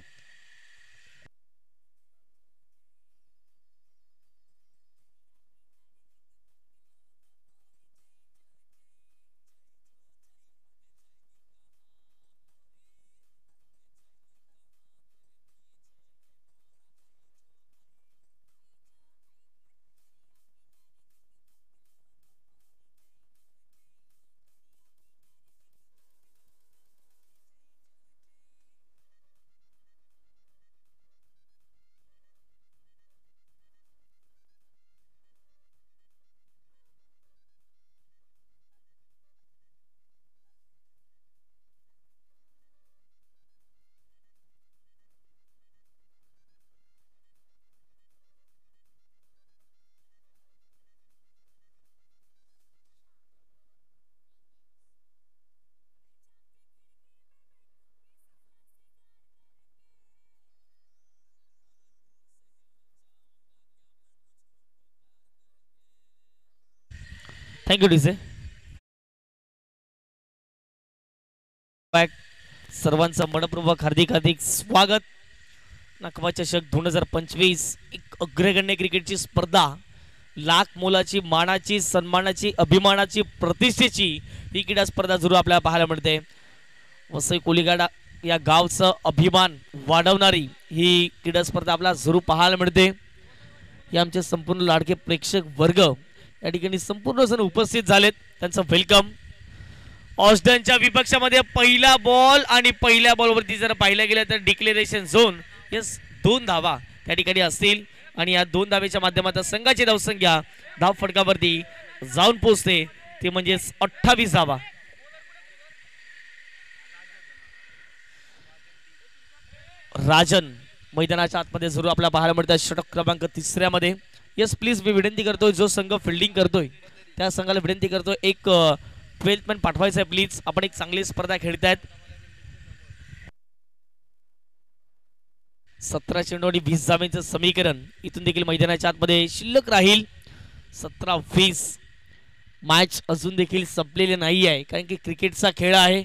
Thank you DJ. सर्वांचं मनपूर्वक हार्दिक हार्दिक स्वागत. नाखवा चषक 2025 एक अग्रगण्य क्रिकेटची स्पर्धा. लाख मोलाची, मानाची, सन्मानाची, अभिमानाची, प्रतिष्ठेची ही क्रीडा स्पर्धा जरूर आपल्याला पाहायला मिळते. वसई कोलीगाडा या गावचं अभिमान वाढवणारी ही क्रीडा स्पर्धा आपल्याला जरूर पाहायला मिळते. हे आमचे संपूर्ण लाडके प्रेक्षक वर्ग या ठिकाणी संपूर्ण जण उपस्थित झालेत. त्यांचं वेलकम. ऑस्डनच्या विपक्षामध्ये पहिला बॉल आणि पहिल्या बॉलवरती जर पाहिलं गेलं तर डिक्लेरेशन झोन. यस 2 धावा त्या ठिकाणी असतील आणि या 2 धावेच्या माध्यमातून संघाची धावसंख्या धाव फटकावरती जाऊन पोहोचते ते म्हणजे 28 धावा. राजन मैदानाच्या आतमध्ये जरूर आपल्याला पाहायला मिळतात षटक क्रमांक 3 मध्ये. यस प्लीज मी विनंती करतोय जो संघ फिल्डिंग करतोय त्या संघाला विनंती करतो एक 12th मॅन पाठवायचं आहे प्लीज. आपण एक चांगली स्पर्धा खेळतायत. 17 चेंडू आणि 20 धावांचं समीकरण इथून देखील मैदानाच्या आतमध्ये शिल्लक राहील. 17-20 मॅच अजून देखील संपलेली नाही आहे, कारण की क्रिकेटचा खेळ आहे.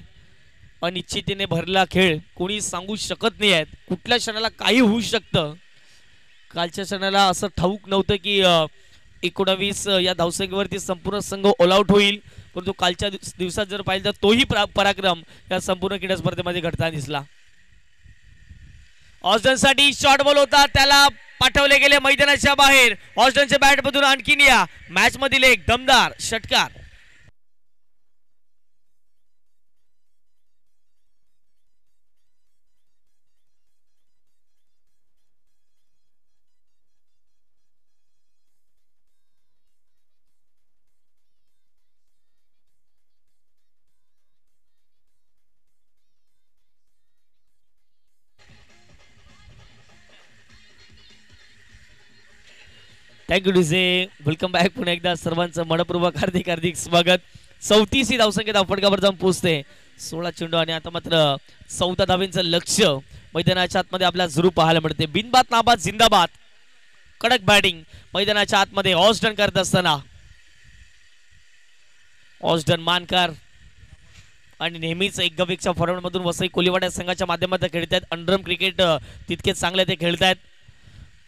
अनिश्चिततेने भरला खेळ, कोणी सांगू शकत नाही आहेत कुठल्या क्षणाला काही होऊ शकतं. कालच्या क्षणाला असं ठाऊक नव्हतं की 19 या धावसंख्येवरती संपूर्ण संघ ऑल आउट होईल, परंतु कालच्या दिवसात जर पाहिलं तर तोही पराक्रम या संपूर्ण क्रीडा स्पर्धेमध्ये घडताना दिसला. ऑस्टनसाठी शॉर्ट बॉल होता, त्याला पाठवले गेले मैदानाच्या बाहेर. ऑस्टनच्या बॅटमधून आणखीन या मॅच मधील एक दमदार षटकार. Thank you DJ. Welcome back. पुन्हा एकदा सर्वांचं मनपूर्वक हार्दिक हार्दिक स्वागत. 34 धावसंख्या धावफटकावर जाऊन पोहोचते. 16 चेंडू आणि आता मात्र 14 धावांचं लक्ष मैदानाच्या आतमध्ये आपल्याला जरूर पाहायला मिळते. बिनबाद नाबाद जिंदाबाद. कडक बॅटिंग मैदानाच्या आतमध्ये ऑस्टन करत असताना ऑस्टन मानकर आणि नेहमीच एक गवेकच्या फॉरवर्ड मधून वसई कोलीवाडा संघाच्या माध्यमातून खेळतात. अंडरम क्रिकेट तितकेच चांगले ते खेळतात.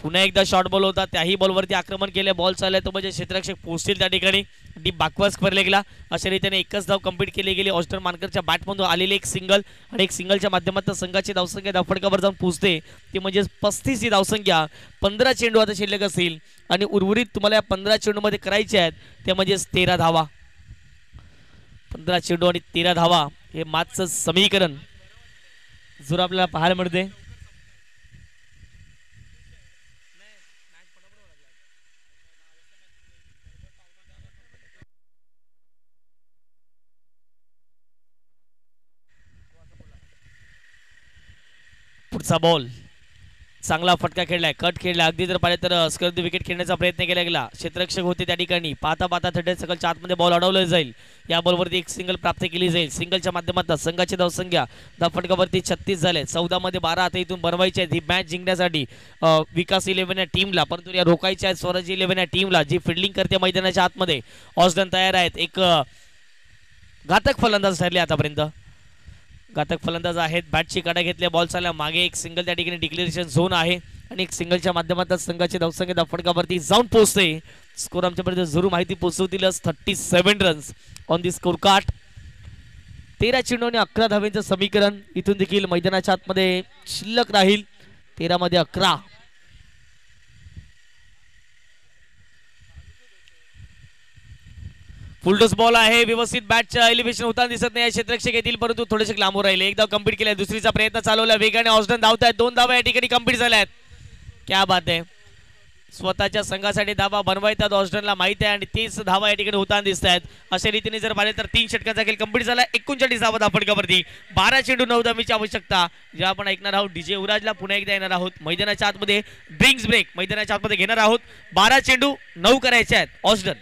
पुन्हा एकदा शॉर्ट बॉल होता, त्याही बॉलवरती आक्रमण केले. बॉल चालले तो म्हणजे क्षेत्ररक्षक पोहोचतील त्या ठिकाणी. डीप बाकवास भरले गेला. अशा रीतीने एकच धाव कंप्लीट केली गेली. ऑस्टन मानकरच्या बॅटमधून आलेले एक सिंगल आणि एक सिंगलच्या माध्यमातून संघाची धावसंख्या धावफटकावर जाऊन पोहोचते. ती म्हणजे 35 ही धावसंख्या. 15 चेंडू आता शिल्लक असतील आणि उर्वरित तुम्हाला या 15 चेंडूमध्ये करायचे आहेत ते म्हणजे 13 धावा. 15 चेंडू आणि 13 धावा हे मॅचचं समीकरण जर आपल्याला पाहायला मिळते. पुढचा बॉल चांगला फटका खेळलाय, कट खेळला. अगदी जर पाहिजे तर स्क्वेअर विकेट खेळण्याचा प्रयत्न केला गेला. क्षेत्ररक्षक होते त्या ठिकाणी. पाहता पाहता थर्ड सकलच्या आतमध्ये बॉल अडवला जाईल. या बॉलवरती एक सिंगल प्राप्त केली जाईल. सिंगलच्या माध्यमातून संघाची धावसंख्या धावफटकावरती 36 झाले. 14 मध्ये 12 आता इथून बनवायचे आहेत ही मॅच जिंकण्यासाठी विकास 11 या टीमला, परंतु या रोखायच्या आहेत स्वराज 11 या टीमला जी फिल्डिंग करते मैदानाच्या आतमध्ये. ऑस्टन तयार आहेत. एक घातक फलंदाज ठरले आतापर्यंत. घातक फलंदाज आहेत. बॅटची काढा घेतल्या. बॉल चालला मागे. एक सिंगल त्या ठिकाणी डिक्लेरेशन झोन आहे आणि एक सिंगलच्या माध्यमातून संघाची धावसंख्या धावफटकावरती जाऊन पोहोचते. स्कोर आमच्यापर्यंत जरूर माहिती पोहोचवतीलच. 37 runs on the score card. 13 चेंडू आणि 11 धावांचं समीकरण इथून देखील मैदानाच्या आतमध्ये शिल्लक राहील. 13 मध्ये 11. फुलटॉस बॉल आहे. व्यवस्थित बॅटच्या एलिव्हेशन होताना दिसत नाही. क्षेत्ररक्षक येतील परंतु थोडेसे लांबून राहिले. एकदा कंप्लीट केला. दुसरीचा प्रयत्न चालवला वेगाने. ऑस्टन धावत आहेत. 2 धावा या ठिकाणी कंप्लीट झाल्यात. क्या बात आहे. स्वतःच्या संघासाठी धावा बनवायतात ऑस्टनला माहिती आहे आणि 30 धावा या ठिकाणी होताना दिसत आहेत. अशा रीतीने जर पाहिले तर 3 षटकांचा खेळ कंप्लीट झाला. 39 धावा धावफटकावरती. 12 चेंडू 9 धावांची आवश्यकता. ज्या आपण ऐकणार आहोत डीजे युवराजला पुन्हा एकदा येणार आहोत. मैदानाच्या आतमध्ये ड्रिंक्स ब्रेक मैदानाच्या आतमध्ये घेणार आहोत. 12 चेंडू 9 करायचे आहेत ऑस्टन.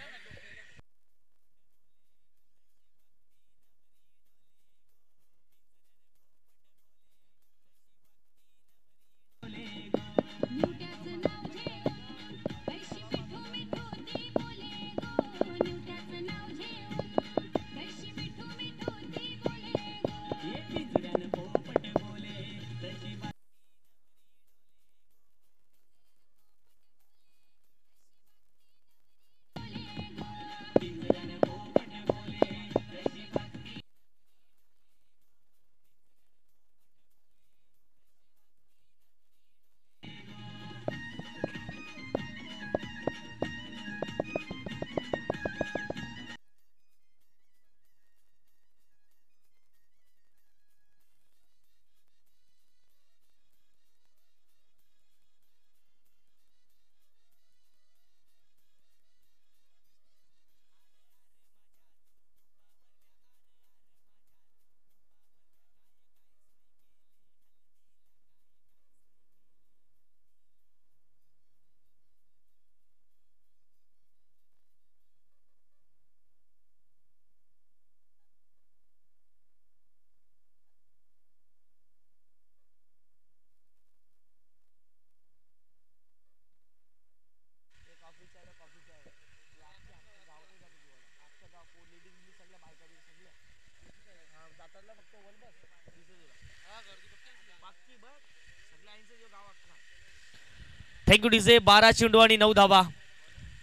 Thank you DJ. 12 चेंडू आणि 9 धावा.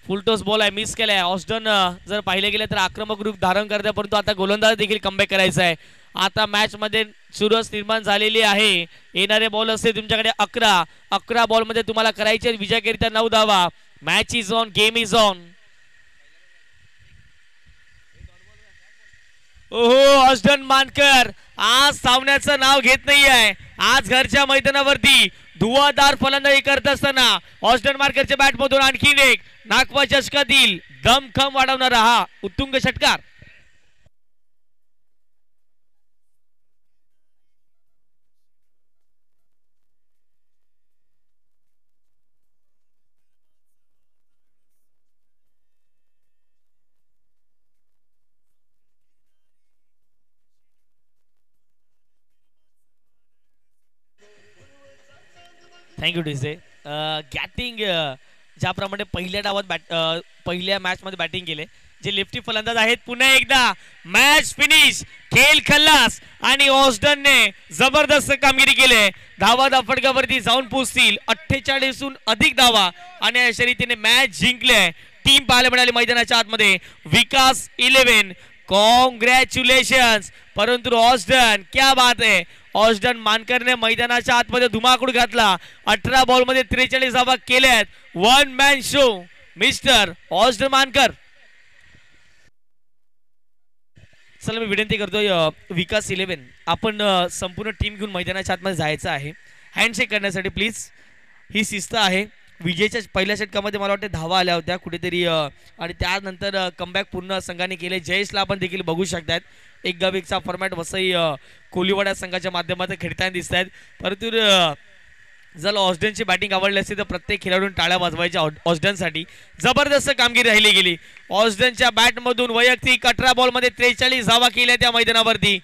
फुलटॉस बॉल आहे, मिस केलाय. ऑस्टन जर पाहिले गेले तर आक्रमक रूप धारण करते, परंतु आता गोलंदाज देखील कमबॅक करायचा आहे. आता मॅच मध्ये चुरस निर्माण झालेली आहे. येणारे बॉल असते तुमच्याकडे 11 बॉल मध्ये तुम्हाला करायचे विजयाकरिता 9 धावा. Match is on, game is on. ओहो, ऑस्टन मानकर आज सामन्याचं नाव घेत नाही आहे. आज घरच्या मैदानावरती धुवाधार फलंदाजी करत असताना ऑस्टन मार्करच्या बॅट मधून आणखीन एक नागवा चषकातील दमखम वाढवणारा हा उत्तुंग षटकार. Thank you DJ. गॅटिंग ज्याप्रमाणे पहिल्या डावात पहिल्या मॅच मध्ये बॅटिंग केले जे लेफ्टी फलंदाज आहेत, पुन्हा एकदा मॅच फिनिश, खेळ खल्लास आणि ऑस्टनने जबरदस्त कामगिरी केली. धावा फटकावरती जाऊन पोहोचतील 48हून अधिक धावा आणि अशा रीतीने मॅच जिंकले. टीम पाहायला मिळाली मैदानाच्या आतमध्ये. विकास 11, कॉंग्रॅच्युलेशन्स. परंतु ऑस्टन, क्या बात आहे. ऑस्टन मानकरने मैदानाच्या आतमध्ये धुमाकूळ घातला. 18 बॉल मध्ये 43 धावा केल्यात. One man show mister Auston Mankar. चला मी विनंती करतोय विकास 11, आपण संपूर्ण टीम घेऊन मैदानाच्या आतमध्ये जायचं आहे. हँडशेक करण्यासाठी प्लीज. ही शिस्त आहे. विजयच्या पहिल्या षटकामध्ये मला वाटतं धावा आल्या होत्या कुठेतरी आणि त्यानंतर कमबॅक पूर्ण संघाने केले. जयेशला आपण देखील बघू शकतात. 1 गाव 1चा फॉर्मॅट वसई कोलीवाडा संघाच्या माध्यमातून खेळताना दिसत आहेत. परंतु जर ऑस्टनची बॅटिंग आवडली असती तर प्रत्येक खेळाडून टाळ्या वाजवायच्या ऑस्टनसाठी. जबरदस्त कामगिरी राहिली गेली. ऑस्टनच्या बॅटमधून वैयक्तिक 18 बॉलमध्ये 43 धावा केल्या त्या मैदानावरती.